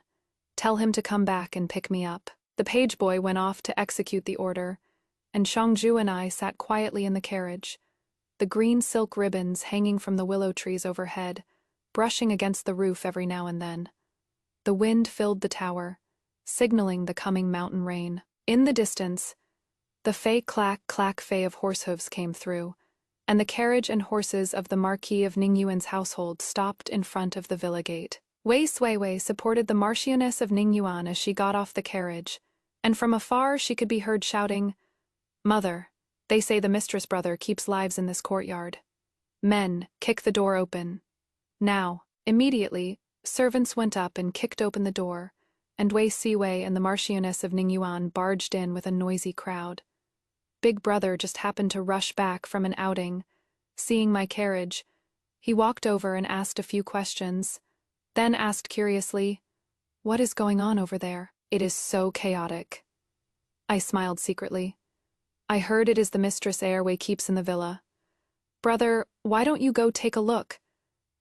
Tell him to come back and pick me up. The page boy went off to execute the order, and Shangzhu and I sat quietly in the carriage, the green silk ribbons hanging from the willow trees overhead, brushing against the roof every now and then. The wind filled the tower, signaling the coming mountain rain. In the distance, the fei clack clack fei of horse hooves came through, and the carriage and horses of the Marquis of Ningyuan's household stopped in front of the villa gate. Wei Suiwei supported the Marchioness of Ningyuan as she got off the carriage, and from afar she could be heard shouting, "Mother, they say the mistress brother keeps lives in this courtyard. Men, kick the door open." Now, immediately, servants went up and kicked open the door, and Wei Siwei and the Marchioness of Ningyuan barged in with a noisy crowd. Big Brother just happened to rush back from an outing. Seeing my carriage, he walked over and asked a few questions, then asked curiously, "What is going on over there? It is so chaotic." I smiled secretly. I heard it is the mistress Wei keeps in the villa. Brother, why don't you go take a look?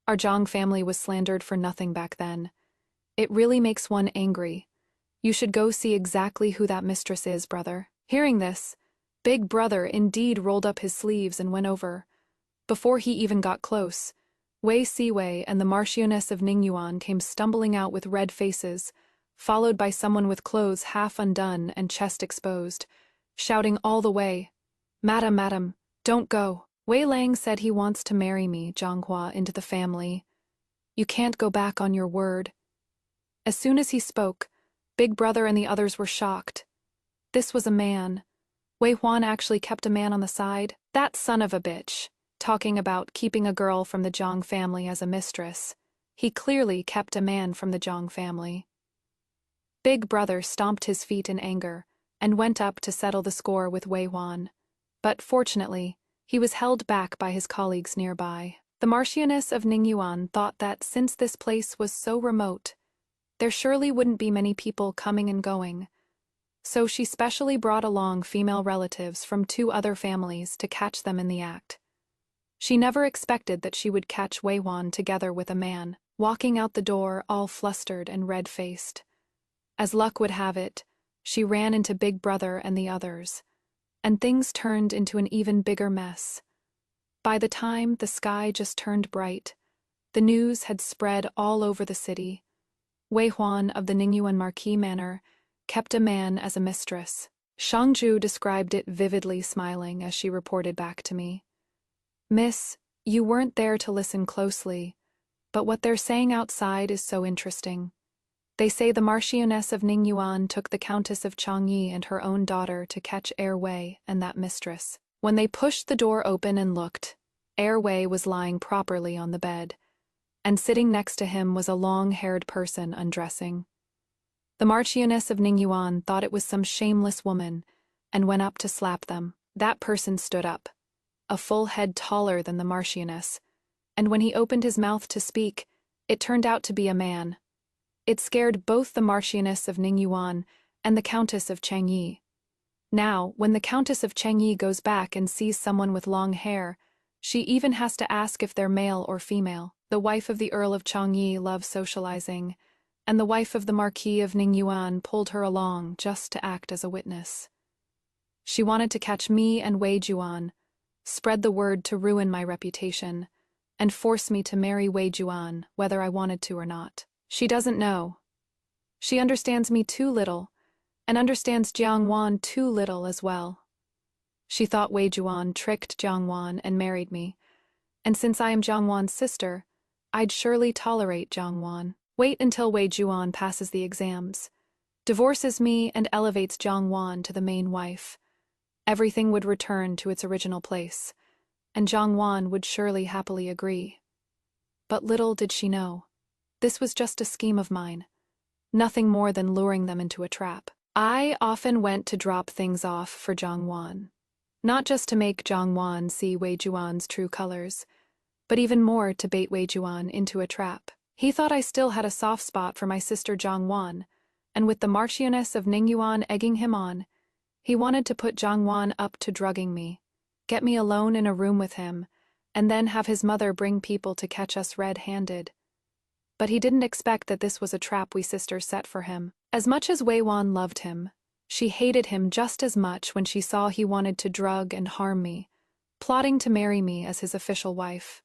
Our Zhang family was slandered for nothing back then. It really makes one angry. You should go see exactly who that mistress is, brother. Hearing this, Big Brother indeed rolled up his sleeves and went over. Before he even got close, Wei Siwei and the Marchioness of Ningyuan came stumbling out with red faces, followed by someone with clothes half undone and chest exposed, shouting all the way, "Madam, madam, don't go. Wei Lang said he wants to marry me, Zhanghua, into the family." You can't go back on your word." As soon as he spoke, Big Brother and the others were shocked. This was a man. Wei Huan actually kept a man on the side. That son of a bitch, talking about keeping a girl from the Zhang family as a mistress. He clearly kept a man from the Zhang family. Big Brother stomped his feet in anger and went up to settle the score with Wei Huan. But fortunately, he was held back by his colleagues nearby. The Marchioness of Ningyuan thought that since this place was so remote, there surely wouldn't be many people coming and going. So she specially brought along female relatives from 2 other families to catch them in the act. She never expected that she would catch Wei Huan together with a man, walking out the door all flustered and red-faced. As luck would have it, she ran into Big Brother and the others, and things turned into an even bigger mess. By the time the sky just turned bright, the news had spread all over the city. Wei Huan of the Ningyuan Marquis Manor kept a man as a mistress. Shangju described it vividly, smiling as she reported back to me. "Miss, you weren't there to listen closely, but what they're saying outside is so interesting. They say the Marchioness of Ningyuan took the Countess of Changyi and her own daughter to catch Heir Wei and that mistress. When they pushed the door open and looked, Heir Wei was lying properly on the bed, and sitting next to him was a long-haired person undressing. The Marchioness of Ningyuan thought it was some shameless woman and went up to slap them. That person stood up, a full head taller than the Marchioness, and when he opened his mouth to speak, it turned out to be a man. It scared both the Marchioness of Ningyuan and the Countess of Changyi. Now, when the Countess of Changyi goes back and sees someone with long hair, she even has to ask if they're male or female. The wife of the Earl of Changyi loves socializing, and the wife of the Marquis of Ningyuan pulled her along just to act as a witness. She wanted to catch me and Wei Juan, spread the word to ruin my reputation, and force me to marry Wei Juan, whether I wanted to or not. She doesn't know. She understands me too little, and understands Jiang Wan too little as well. She thought Wei Juan tricked Jiang Wan and married me, and since I am Jiang Wan's sister, I'd surely tolerate Jiang Wan. Wait until Wei Juan passes the exams, divorces me, and elevates Jiang Wan to the main wife. Everything would return to its original place, and Jiang Wan would surely happily agree. But little did she know, this was just a scheme of mine, nothing more than luring them into a trap. I often went to drop things off for Jiang Wan, not just to make Jiang Wan see Wei Juan's true colors, but even more to bait Wei Juan into a trap. He thought I still had a soft spot for my sister Jiang Wan, and with the Marchioness of Ningyuan egging him on, he wanted to put Jiang Wan up to drugging me, get me alone in a room with him, and then have his mother bring people to catch us red-handed. But he didn't expect that this was a trap we sisters set for him. As much as Wei Wan loved him, she hated him just as much when she saw he wanted to drug and harm me, plotting to marry me as his official wife.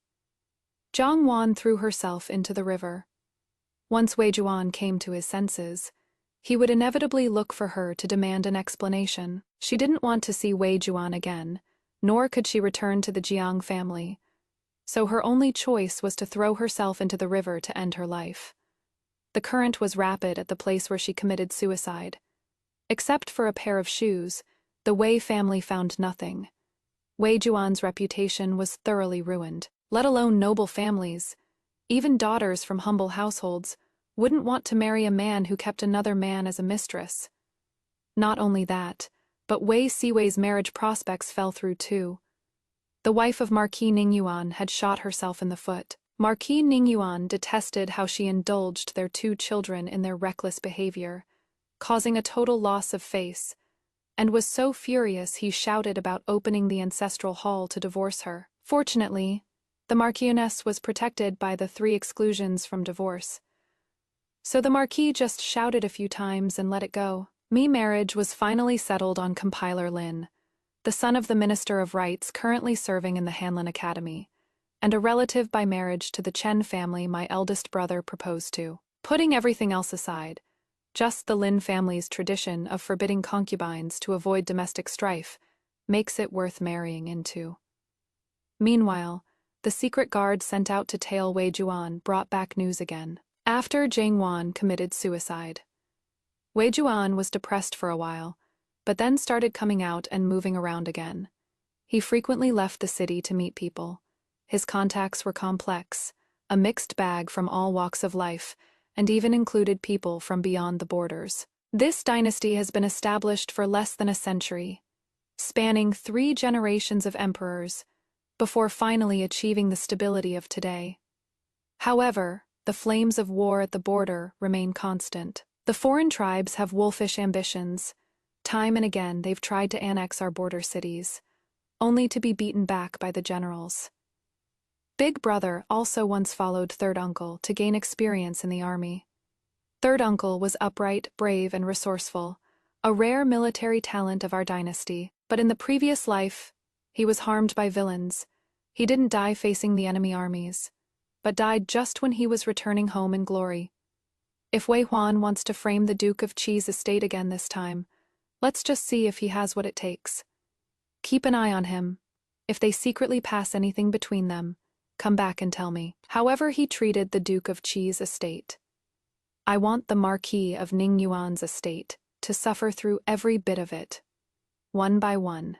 Jiang Wan threw herself into the river. Once Wei Juan came to his senses, he would inevitably look for her to demand an explanation. She didn't want to see Wei Juan again, nor could she return to the Jiang family, so her only choice was to throw herself into the river to end her life. The current was rapid at the place where she committed suicide. Except for a pair of shoes, the Wei family found nothing. Wei Juan's reputation was thoroughly ruined. Let alone noble families, even daughters from humble households, wouldn't want to marry a man who kept another man as a mistress. Not only that, but Wei Siwei's marriage prospects fell through too. The wife of Marquis Ningyuan had shot herself in the foot. Marquis Ningyuan detested how she indulged their 2 children in their reckless behavior, causing a total loss of face, and was so furious he shouted about opening the ancestral hall to divorce her. Fortunately, the Marchioness was protected by the 3 exclusions from divorce. So the Marquis just shouted a few times and let it go. Me marriage was finally settled on Compiler Lin, the son of the Minister of Rights currently serving in the Hanlin Academy, and a relative by marriage to the Chen family my eldest brother proposed to. Putting everything else aside, just the Lin family's tradition of forbidding concubines to avoid domestic strife makes it worth marrying into. Meanwhile, the the secret guard sent out to tail Wei Juan brought back news again. After Jiang Wan committed suicide. Wei Juan was depressed for a while, but then started coming out and moving around again. He frequently left the city to meet people. His contacts were complex, a mixed bag from all walks of life, and even included people from beyond the borders. This dynasty has been established for less than a century, spanning 3 generations of emperors, before finally achieving the stability of today. However, the flames of war at the border remain constant. The foreign tribes have wolfish ambitions. Time and again they've tried to annex our border cities, only to be beaten back by the generals. Big Brother also once followed Third Uncle to gain experience in the army. Third Uncle was upright, brave, and resourceful, a rare military talent of our dynasty, but in the previous life, he was harmed by villains. He didn't die facing the enemy armies, but died just when he was returning home in glory. If Wei Huan wants to frame the Duke of Qi's estate again this time, let's just see if he has what it takes. Keep an eye on him. If they secretly pass anything between them, come back and tell me. However he treated the Duke of Qi's estate. I want the Marquis of Ningyuan's estate to suffer through every bit of it, one by one.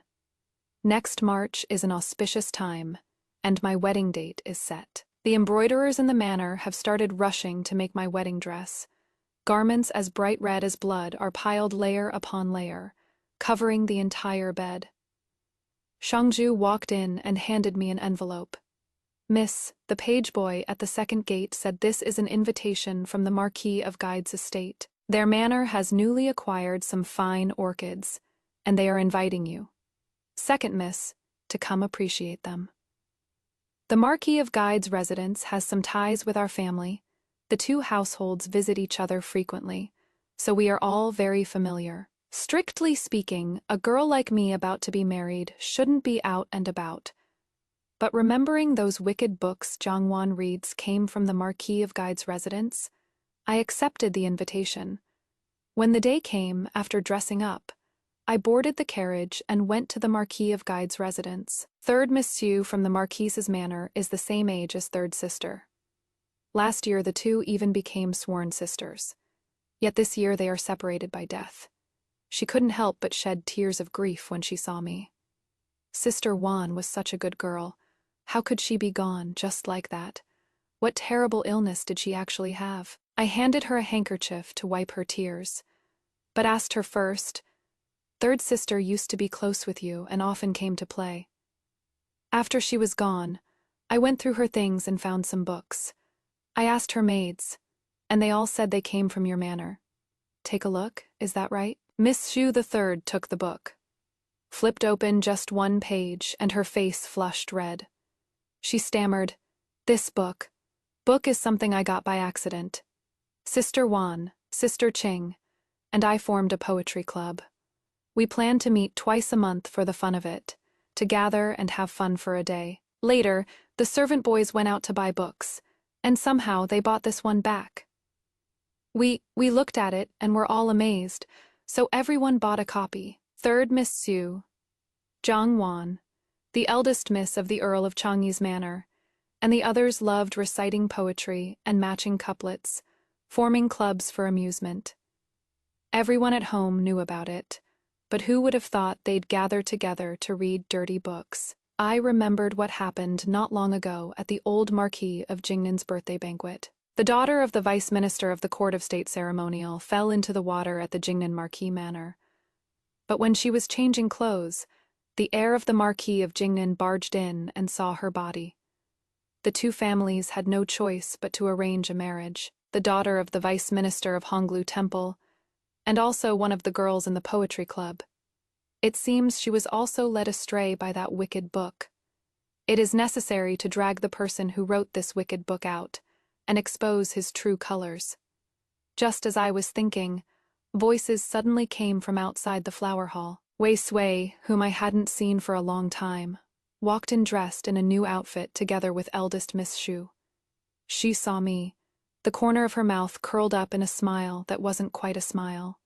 Next March is an auspicious time, and my wedding date is set. The embroiderers in the manor have started rushing to make my wedding dress. Garments as bright red as blood are piled layer upon layer, covering the entire bed. Shangju walked in and handed me an envelope. Miss, the page boy at the second gate said this is an invitation from the Marquis of Guide's estate. Their manor has newly acquired some fine orchids, and they are inviting you. Second, miss, to come appreciate them. The Marquis of Guide's residence has some ties with our family. The 2 households visit each other frequently, so we are all very familiar. Strictly speaking, a girl like me about to be married shouldn't be out and about. But remembering those wicked books Jiang Wan reads came from the Marquis of Guide's residence, I accepted the invitation. When the day came, after dressing up, I boarded the carriage and went to the Marquis of Guide's residence. Third Monsieur from the Marquise's manor is the same age as third sister. Last year the 2 even became sworn sisters. Yet this year they are separated by death. She couldn't help but shed tears of grief when she saw me. Sister Wan was such a good girl. How could she be gone just like that? What terrible illness did she actually have? I handed her a handkerchief to wipe her tears, but asked her first, "Third sister used to be close with you and often came to play." After she was gone, I went through her things and found some books. I asked her maids, and they all said they came from your manor. Take a look, is that right? Miss Xu the Third took the book, flipped open just 1 page, and her face flushed red. She stammered, "This book is something I got by accident. Sister Wan, Sister Qing, and I formed a poetry club. We planned to meet twice a month for the fun of it, to gather and have fun for a day. Later, the servant boys went out to buy books, and somehow they bought this one back. We looked at it and were all amazed, so everyone bought a copy. Third Miss Xu, Jiang Wan, the eldest miss of the Earl of Changyi's manor, and the others loved reciting poetry and matching couplets, forming clubs for amusement. Everyone at home knew about it, but who would have thought they'd gather together to read dirty books? I remembered what happened not long ago at the old Marquis of Jingnan's birthday banquet. The daughter of the vice minister of the court of state ceremonial fell into the water at the Jingnan Marquis manor. But when she was changing clothes, the heir of the Marquis of Jingnan barged in and saw her body. The 2 families had no choice but to arrange a marriage. The daughter of the vice minister of Honglu Temple, and also one of the girls in the poetry club. It seems she was also led astray by that wicked book. It is necessary to drag the person who wrote this wicked book out and expose his true colors. Just as I was thinking, voices suddenly came from outside the flower hall. Wei Sui, whom I hadn't seen for a long time, walked in dressed in a new outfit together with eldest Miss Xu. She saw me, the corner of her mouth curled up in a smile that wasn't quite a smile.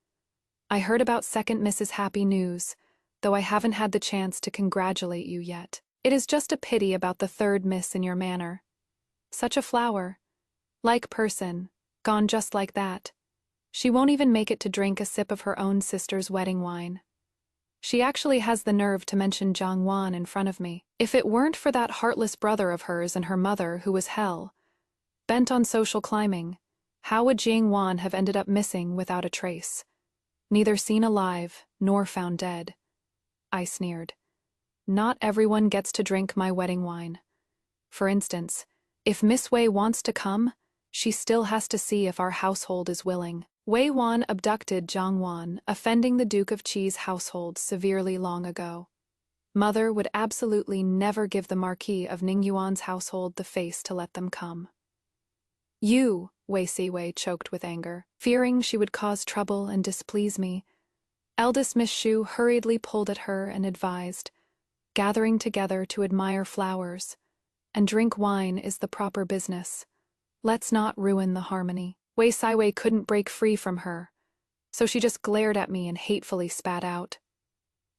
I heard about second Mrs. Happy News, though I haven't had the chance to congratulate you yet. It is just a pity about the third miss in your manner. Such a flower. Like person, gone just like that. She won't even make it to drink a sip of her own sister's wedding wine. She actually has the nerve to mention Jiang Wan in front of me. If it weren't for that heartless brother of hers and her mother who was hell, bent on social climbing, how would Jiang Wan have ended up missing without a trace? Neither seen alive, nor found dead. I sneered. Not everyone gets to drink my wedding wine. For instance, if Miss Wei wants to come, she still has to see if our household is willing. Wei Wan abducted Jiang Wan, offending the Duke of Qi's household severely long ago. Mother would absolutely never give the Marquis of Ningyuan's household the face to let them come. You, Wei Siwei choked with anger, fearing she would cause trouble and displease me. Eldest Miss Shu hurriedly pulled at her and advised, gathering together to admire flowers, and drink wine is the proper business. Let's not ruin the harmony. Wei Siwei couldn't break free from her, so she just glared at me and hatefully spat out.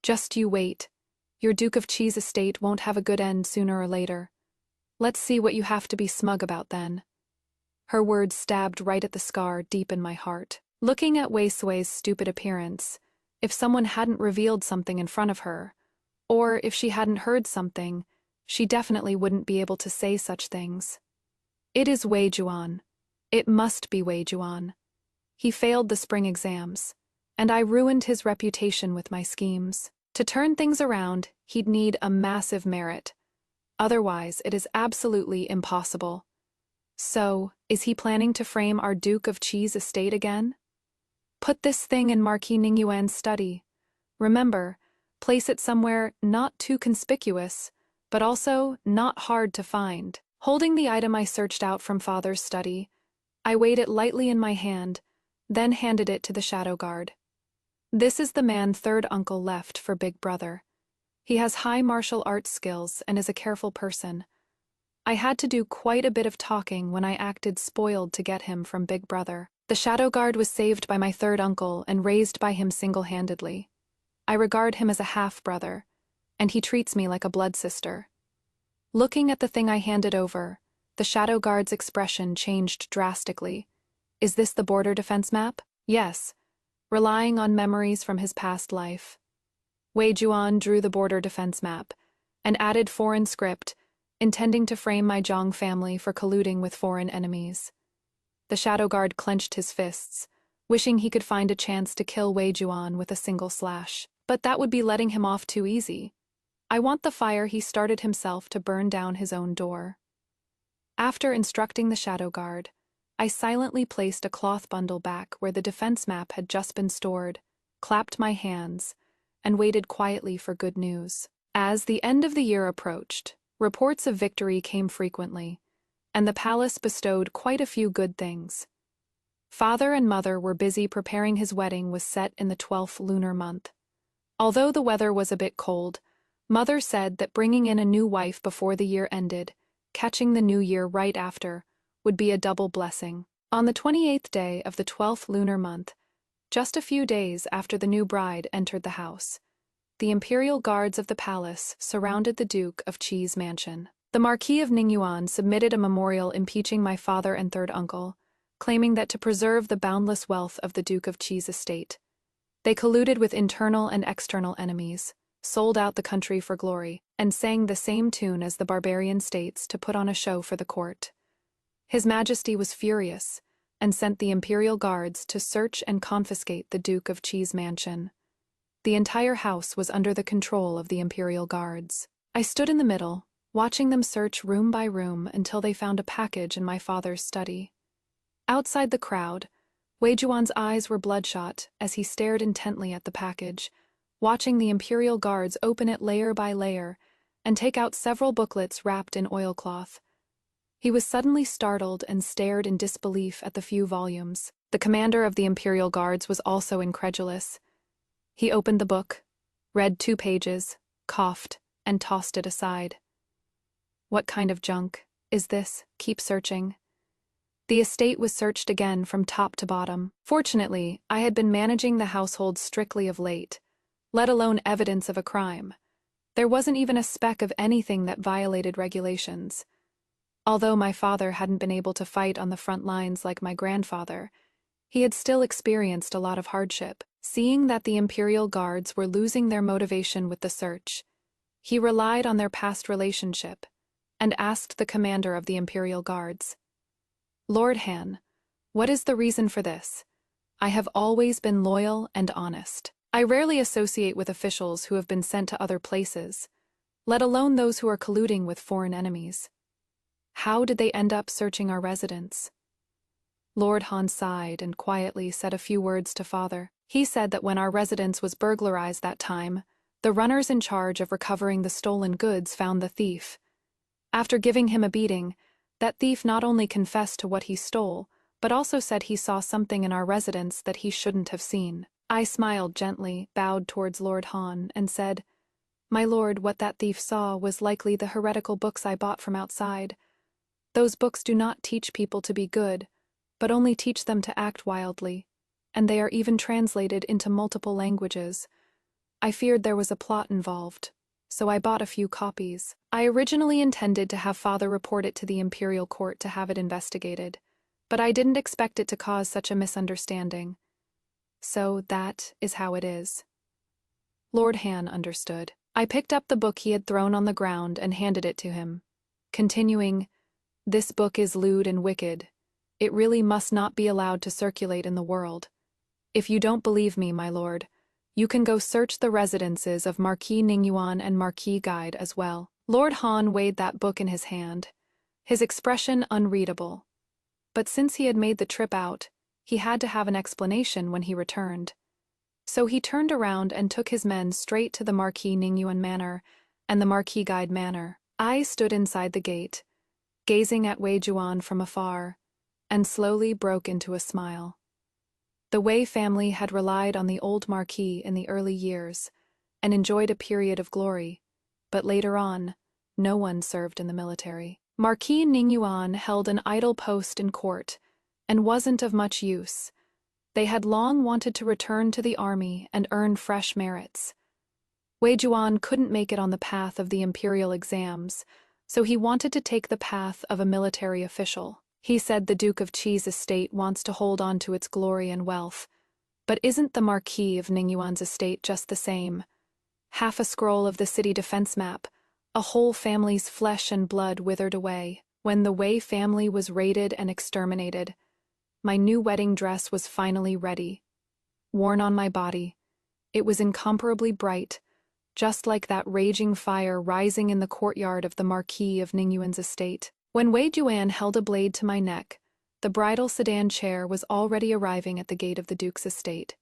Just you wait. Your Duke of Qi's estate won't have a good end sooner or later. Let's see what you have to be smug about then. Her words stabbed right at the scar deep in my heart. Looking at Wei Siwei's stupid appearance, if someone hadn't revealed something in front of her, or if she hadn't heard something, she definitely wouldn't be able to say such things. It is Wei Juan. It must be Wei Juan. He failed the spring exams, and I ruined his reputation with my schemes. To turn things around, he'd need a massive merit. Otherwise, it is absolutely impossible. So, is he planning to frame our Duke of Qi's estate again? Put this thing in Marquis Ningyuan's study. Remember, place it somewhere not too conspicuous, but also not hard to find. Holding the item I searched out from Father's study, I weighed it lightly in my hand, then handed it to the shadow guard. This is the man third uncle left for Big Brother. He has high martial arts skills and is a careful person. I had to do quite a bit of talking when I acted spoiled to get him from Big Brother. The shadow guard was saved by my third uncle and raised by him single-handedly. I regard him as a half-brother, and he treats me like a blood sister. Looking at the thing I handed over, the shadow guard's expression changed drastically. Is this the border defense map? Yes, relying on memories from his past life. Wei Juan drew the border defense map and added foreign script, intending to frame my Zhang family for colluding with foreign enemies. The shadow guard clenched his fists, wishing he could find a chance to kill Wei Juan with a single slash. But that would be letting him off too easy. I want the fire he started himself to burn down his own door. After instructing the shadow guard, I silently placed a cloth bundle back where the defense map had just been stored, clapped my hands, and waited quietly for good news. As the end of the year approached, reports of victory came frequently, and the palace bestowed quite a few good things. Father and mother were busy preparing his wedding was set in the 12th lunar month. Although the weather was a bit cold, Mother said that bringing in a new wife before the year ended, catching the new year right after, would be a double blessing. On the 28th day of the 12th lunar month, just a few days after the new bride entered the house, the imperial guards of the palace surrounded the Duke of Qi's mansion. The Marquis of Ningyuan submitted a memorial impeaching my father and third uncle, claiming that to preserve the boundless wealth of the Duke of Qi's estate, they colluded with internal and external enemies, sold out the country for glory, and sang the same tune as the barbarian states to put on a show for the court. His Majesty was furious, and sent the imperial guards to search and confiscate the Duke of Qi's mansion. The entire house was under the control of the imperial guards. I stood in the middle, watching them search room by room until they found a package in my father's study. Outside the crowd, Wei Juan's eyes were bloodshot as he stared intently at the package, watching the imperial guards open it layer by layer and take out several booklets wrapped in oilcloth. He was suddenly startled and stared in disbelief at the few volumes. The commander of the imperial guards was also incredulous. He opened the book, read 2 pages, coughed, and tossed it aside. What kind of junk is this? Keep searching. The estate was searched again from top to bottom. Fortunately, I had been managing the household strictly of late, let alone evidence of a crime. There wasn't even a speck of anything that violated regulations. Although my father hadn't been able to fight on the front lines like my grandfather, he had still experienced a lot of hardship. Seeing that the Imperial Guards were losing their motivation with the search, he relied on their past relationship and asked the commander of the Imperial Guards, "Lord Han, what is the reason for this? I have always been loyal and honest. I rarely associate with officials who have been sent to other places, let alone those who are colluding with foreign enemies. How did they end up searching our residence?" Lord Han sighed and quietly said a few words to Father. He said that when our residence was burglarized that time, the runners in charge of recovering the stolen goods found the thief. After giving him a beating, that thief not only confessed to what he stole, but also said he saw something in our residence that he shouldn't have seen. I smiled gently, bowed towards Lord Han, and said, "My lord, what that thief saw was likely the heretical books I bought from outside. Those books do not teach people to be good, but only teach them to act wildly, and they are even translated into multiple languages. I feared there was a plot involved, so I bought a few copies. I originally intended to have Father report it to the Imperial Court to have it investigated, but I didn't expect it to cause such a misunderstanding. So that is how it is." Lord Han understood. I picked up the book he had thrown on the ground and handed it to him, continuing, "This book is lewd and wicked. It really must not be allowed to circulate in the world. If you don't believe me, my lord, you can go search the residences of Marquis Ningyuan and Marquis Guide as well." Lord Han weighed that book in his hand, his expression unreadable. But since he had made the trip out, he had to have an explanation when he returned. So he turned around and took his men straight to the Marquis Ningyuan Manor and the Marquis Guide Manor. I stood inside the gate, gazing at Wei Juan from afar, and slowly broke into a smile. The Wei family had relied on the old Marquis in the early years and enjoyed a period of glory, but later on, no one served in the military. Marquis Ningyuan held an idle post in court and wasn't of much use. They had long wanted to return to the army and earn fresh merits. Wei Juan couldn't make it on the path of the imperial exams, so he wanted to take the path of a military official. He said the Duke of Qi's estate wants to hold on to its glory and wealth, but isn't the Marquis of Ningyuan's estate just the same? Half a scroll of the city defense map, a whole family's flesh and blood withered away. When the Wei family was raided and exterminated, my new wedding dress was finally ready. Worn on my body, it was incomparably bright, just like that raging fire rising in the courtyard of the Marquis of Ningyuan's estate. When Wei Juan held a blade to my neck, the bridal sedan chair was already arriving at the gate of the Duke's estate.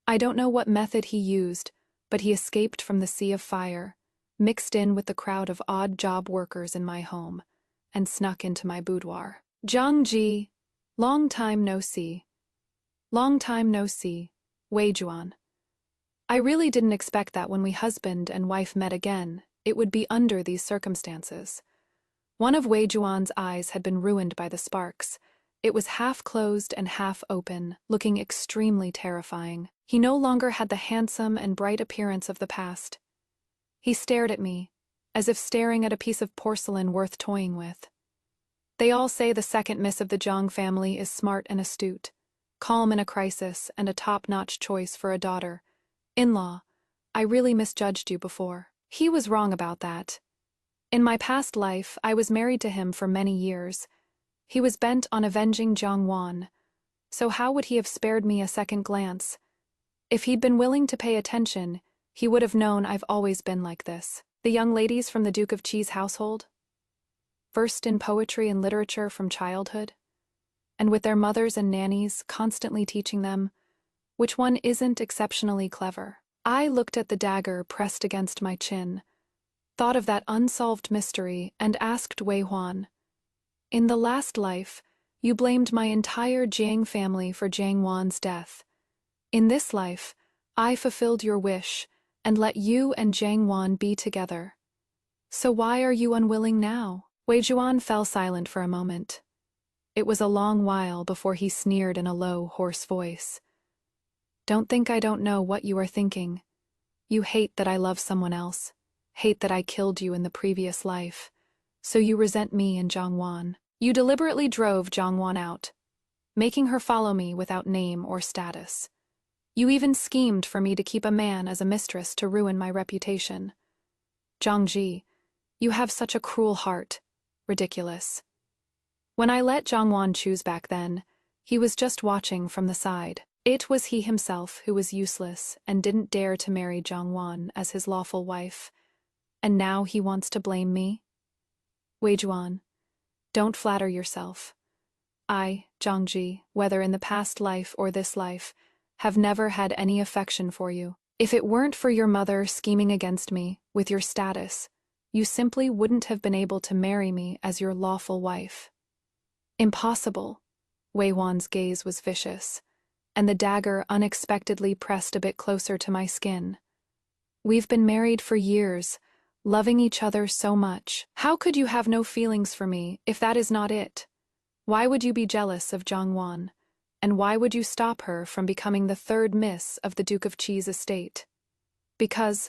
I don't know what method he used, but he escaped from the sea of fire, mixed in with the crowd of odd job workers in my home, and snuck into my boudoir. "Zhang Ji, long time no see. Long time no see, Wei Juan. I really didn't expect that when we husband and wife met again, it would be under these circumstances." One of Wei Juan's eyes had been ruined by the sparks. It was half closed and half open, looking extremely terrifying. He no longer had the handsome and bright appearance of the past. He stared at me, as if staring at a piece of porcelain worth toying with. They all say the second miss of the Zhang family is smart and astute, calm in a crisis, and a top-notch choice for a daughter. In-law, I really misjudged you before. He was wrong about that. In my past life, I was married to him for many years. He was bent on avenging Jiang Wan, so how would he have spared me a second glance? If he'd been willing to pay attention, he would have known I've always been like this. The young ladies from the Duke of Qi's household, versed in poetry and literature from childhood, and with their mothers and nannies constantly teaching them, which one isn't exceptionally clever? I looked at the dagger pressed against my chin, thought of that unsolved mystery, and asked Wei Huan, "In the last life, you blamed my entire Jiang family for Jiang Wan's death. In this life, I fulfilled your wish and let you and Jiang Wan be together. So why are you unwilling now?" Wei Juan fell silent for a moment. It was a long while before he sneered in a low, hoarse voice. "Don't think I don't know what you are thinking. You hate that I love someone else. hate that I killed you in the previous life. So you resent me and Zhongwan. You deliberately drove Zhongwan out, making her follow me without name or status. You even schemed for me to keep a man as a mistress to ruin my reputation. Zhangji, you have such a cruel heart. Ridiculous. When I let Zhongwan choose back then, he was just watching from the side. It was he himself who was useless and didn't dare to marry Zhongwan as his lawful wife. And now he wants to blame me? Wei Juan, don't flatter yourself. I, Zhangji, whether in the past life or this life, have never had any affection for you. If it weren't for your mother scheming against me, with your status, you simply wouldn't have been able to marry me as your lawful wife. Impossible. Wei Wan's gaze was vicious, and the dagger unexpectedly pressed a bit closer to my skin. We've been married for years, loving each other so much. How could you have no feelings for me if that is not it? Why would you be jealous of Zhongwan? And why would you stop her from becoming the third miss of the Duke of Qi's estate? Because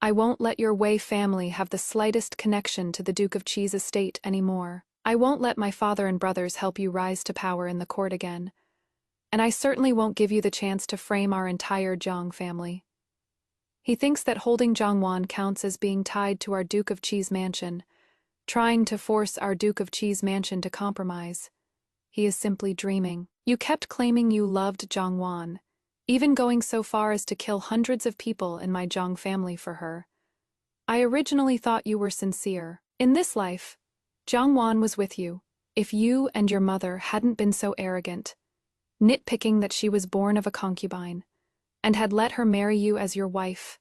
I won't let your Wei family have the slightest connection to the Duke of Qi's estate anymore. I won't let my father and brothers help you rise to power in the court again. And I certainly won't give you the chance to frame our entire Zhang family. He thinks that holding Zhongwan counts as being tied to our Duke of Qi's mansion, trying to force our Duke of Qi's mansion to compromise. He is simply dreaming. You kept claiming you loved Zhongwan, even going so far as to kill hundreds of people in my Zhang family for her. I originally thought you were sincere. In this life, Zhongwan was with you, if you and your mother hadn't been so arrogant, nitpicking that she was born of a concubine, and had let her marry you as your wife.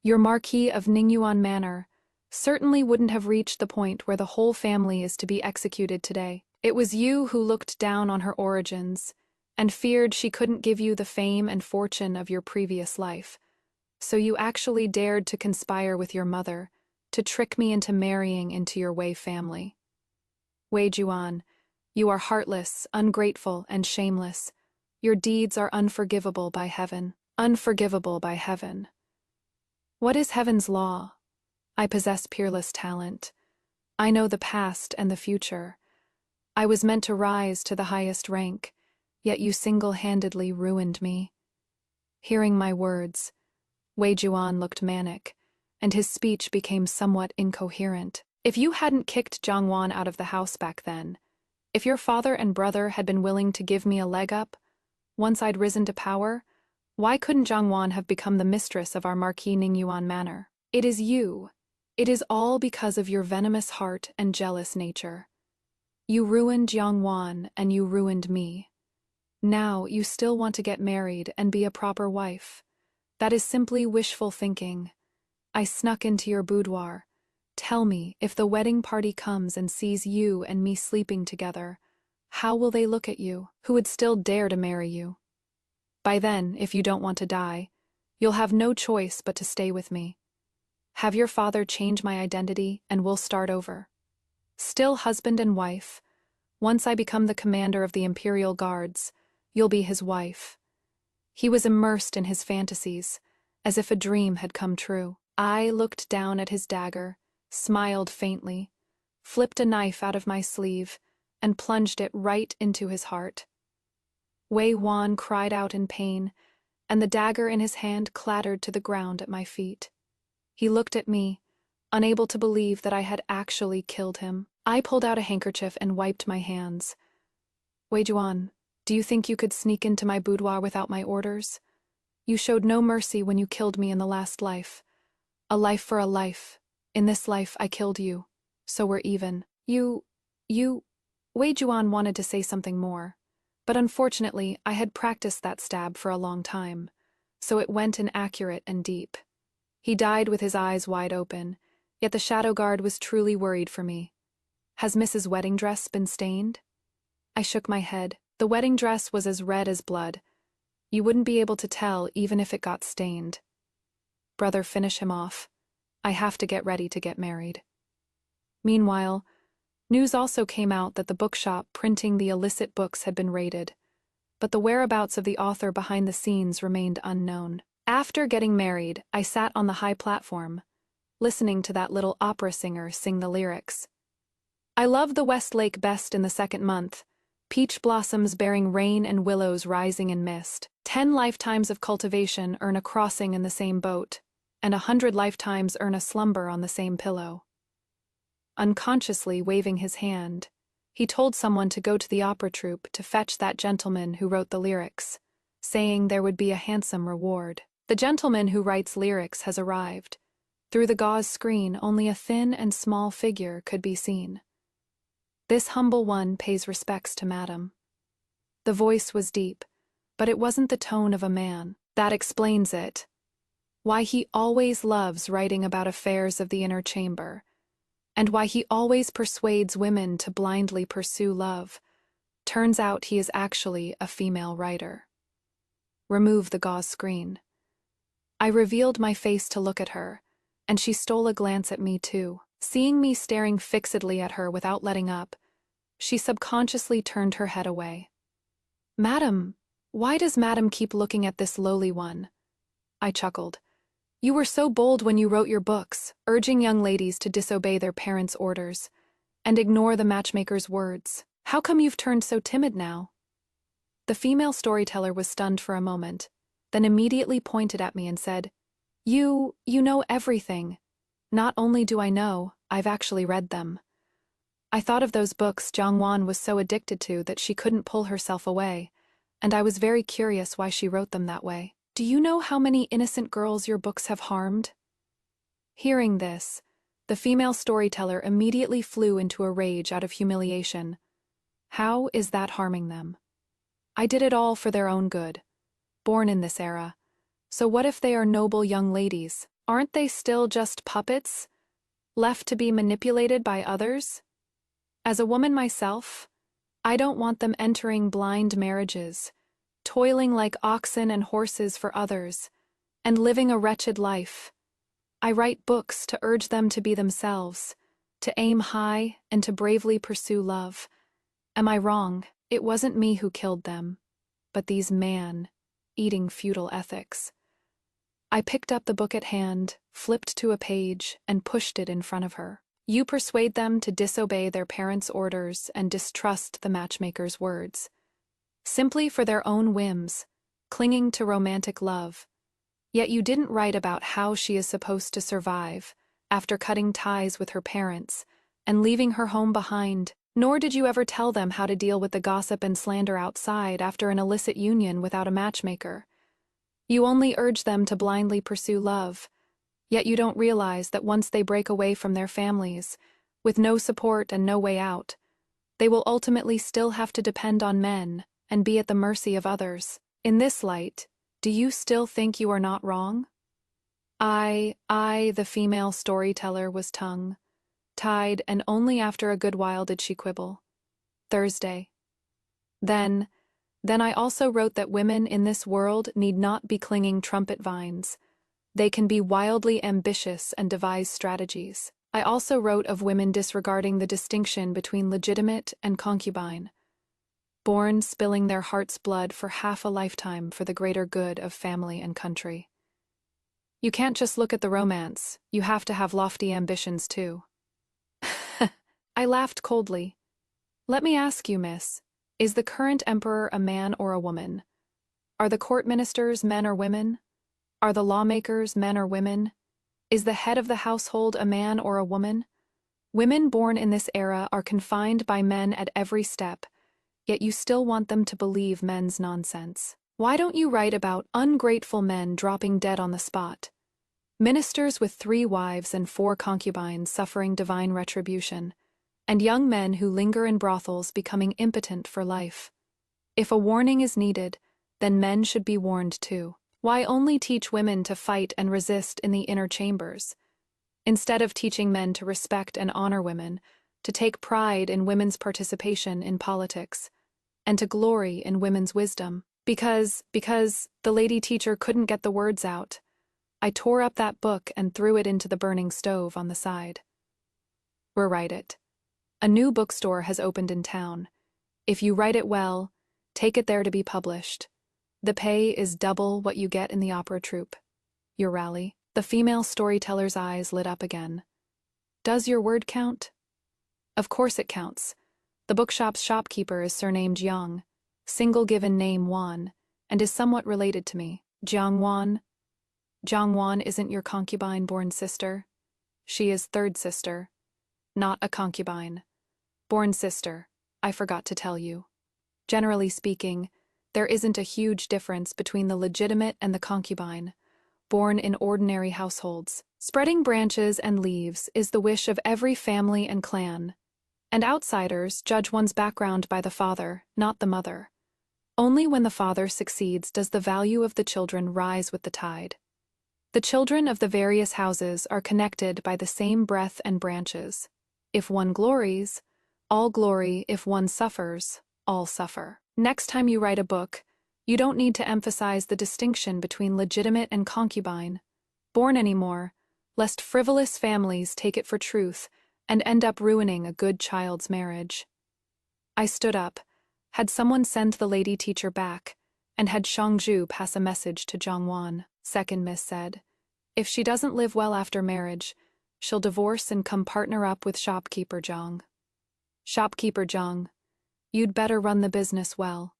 Your Marquis of Ningyuan Manor certainly wouldn't have reached the point where the whole family is to be executed today. It was you who looked down on her origins and feared she couldn't give you the fame and fortune of your previous life. So you actually dared to conspire with your mother to trick me into marrying into your Wei family. Wei Juan, you are heartless, ungrateful, and shameless. Your deeds are unforgivable by heaven. Unforgivable by heaven. What is heaven's law? I possess peerless talent. I know the past and the future. I was meant to rise to the highest rank, yet you single-handedly ruined me. Hearing my words, Wei Juan looked manic, and his speech became somewhat incoherent. If you hadn't kicked Zhongwan out of the house back then, if your father and brother had been willing to give me a leg up, once I'd risen to power, why couldn't Zhongwan have become the mistress of our Marquis Ningyuan Manor? It is you. It is all because of your venomous heart and jealous nature. You ruined Zhongwan and you ruined me. Now you still want to get married and be a proper wife. That is simply wishful thinking. I snuck into your boudoir. Tell me, if the wedding party comes and sees you and me sleeping together, how will they look at you? Who would still dare to marry you? By then, if you don't want to die, you'll have no choice but to stay with me. Have your father change my identity and we'll start over. Still husband and wife. Once I become the commander of the Imperial Guards, you'll be his wife. He was immersed in his fantasies, as if a dream had come true. I looked down at his dagger, smiled faintly, flipped a knife out of my sleeve, and plunged it right into his heart. Wei Wan cried out in pain, and the dagger in his hand clattered to the ground at my feet. He looked at me, unable to believe that I had actually killed him. I pulled out a handkerchief and wiped my hands. Wei Juan, do you think you could sneak into my boudoir without my orders? You showed no mercy when you killed me in the last life. A life for a life. In this life, I killed you. So we're even. Wei Juan wanted to say something more, but unfortunately, I had practiced that stab for a long time, so it went inaccurate and deep. He died with his eyes wide open, yet the shadow guard was truly worried for me. Has Mrs. Wedding Dress been stained? I shook my head. The wedding dress was as red as blood. You wouldn't be able to tell even if it got stained. Brother, finish him off. I have to get ready to get married. Meanwhile, news also came out that the bookshop printing the illicit books had been raided, but the whereabouts of the author behind the scenes remained unknown. After getting married, I sat on the high platform, listening to that little opera singer sing the lyrics. I love the West Lake best in the second month, peach blossoms bearing rain and willows rising in mist. 10 lifetimes of cultivation earn a crossing in the same boat, and 100 lifetimes earn a slumber on the same pillow. Unconsciously waving his hand, he told someone to go to the opera troupe to fetch that gentleman who wrote the lyrics, saying there would be a handsome reward. The gentleman who writes lyrics has arrived. Through the gauze screen, only a thin and small figure could be seen. This humble one pays respects to Madam. The voice was deep, but it wasn't the tone of a man. That explains it. Why he always loves writing about affairs of the inner chamber, and why he always persuades women to blindly pursue love. Turns out he is actually a female writer. Remove the gauze screen. I revealed my face to look at her, and she stole a glance at me too. Seeing me staring fixedly at her without letting up, she subconsciously turned her head away. "Madam, why does Madam keep looking at this lowly one?" I chuckled. "You were so bold when you wrote your books, urging young ladies to disobey their parents' orders and ignore the matchmaker's words. How come you've turned so timid now?" The female storyteller was stunned for a moment, then immediately pointed at me and said, You know everything. Not only do I know, I've actually read them." I thought of those books Jiangwan was so addicted to that she couldn't pull herself away, and I was very curious why she wrote them that way. "Do you know how many innocent girls your books have harmed?" Hearing this, the female storyteller immediately flew into a rage out of humiliation. How is that harming them? I did it all for their own good. Born in this era. So what if they are noble young ladies? Aren't they still just puppets, left to be manipulated by others? As a woman myself, I don't want them entering blind marriages, toiling like oxen and horses for others, and living a wretched life. I write books to urge them to be themselves, to aim high and to bravely pursue love. Am I wrong? It wasn't me who killed them, but these man-eating feudal ethics. I picked up the book at hand, flipped to a page, and pushed it in front of her. You persuade them to disobey their parents' orders and distrust the matchmaker's words, simply for their own whims, clinging to romantic love. Yet you didn't write about how she is supposed to survive after cutting ties with her parents and leaving her home behind, nor did you ever tell them how to deal with the gossip and slander outside after an illicit union without a matchmaker. You only urge them to blindly pursue love, yet you don't realize that once they break away from their families, with no support and no way out, they will ultimately still have to depend on men and be at the mercy of others. In this light, do you still think you are not wrong? The female storyteller was tongue-tied, and only after a good while did she quibble. Thursday. Then I also wrote that women in this world need not be clinging trumpet vines. They can be wildly ambitious and devise strategies. I also wrote of women disregarding the distinction between legitimate and concubine, born spilling their heart's blood for half a lifetime for the greater good of family and country. You can't just look at the romance, you have to have lofty ambitions too. I laughed coldly. Let me ask you, miss, is the current emperor a man or a woman? Are the court ministers men or women? Are the lawmakers men or women? Is the head of the household a man or a woman? Women born in this era are confined by men at every step, yet you still want them to believe men's nonsense. Why don't you write about ungrateful men dropping dead on the spot? Ministers with 3 wives and 4 concubines suffering divine retribution, and young men who linger in brothels becoming impotent for life. If a warning is needed, then men should be warned too. Why only teach women to fight and resist in the inner chambers, instead of teaching men to respect and honor women, to take pride in women's participation in politics, and to glory in women's wisdom? Because the lady teacher couldn't get the words out, I tore up that book and threw it into the burning stove on the side. Rewrite it. A new bookstore has opened in town. If you write it well, take it there to be published. The pay is double what you get in the opera troupe. Your rally. The female storyteller's eyes lit up again. Does your word count? Of course it counts. The bookshop's shopkeeper is surnamed Jiang, single given name Wan, and is somewhat related to me. Jiang Wan? Jiang Wan isn't your concubine-born sister? She is third sister, not a concubine. Born sister, I forgot to tell you. Generally speaking, there isn't a huge difference between the legitimate and the concubine, born in ordinary households. Spreading branches and leaves is the wish of every family and clan, and outsiders judge one's background by the father, not the mother. Only when the father succeeds does the value of the children rise with the tide. The children of the various houses are connected by the same breath and branches. If one glories, all glory. If one suffers, all suffer. Next time you write a book, you don't need to emphasize the distinction between legitimate and concubine, born anymore, lest frivolous families take it for truth and end up ruining a good child's marriage. I stood up, had someone send the lady teacher back, and had Shangju pass a message to Zhangwan. Second miss said, if she doesn't live well after marriage, she'll divorce and come partner up with shopkeeper Zhang. Shopkeeper Zhang, you'd better run the business well.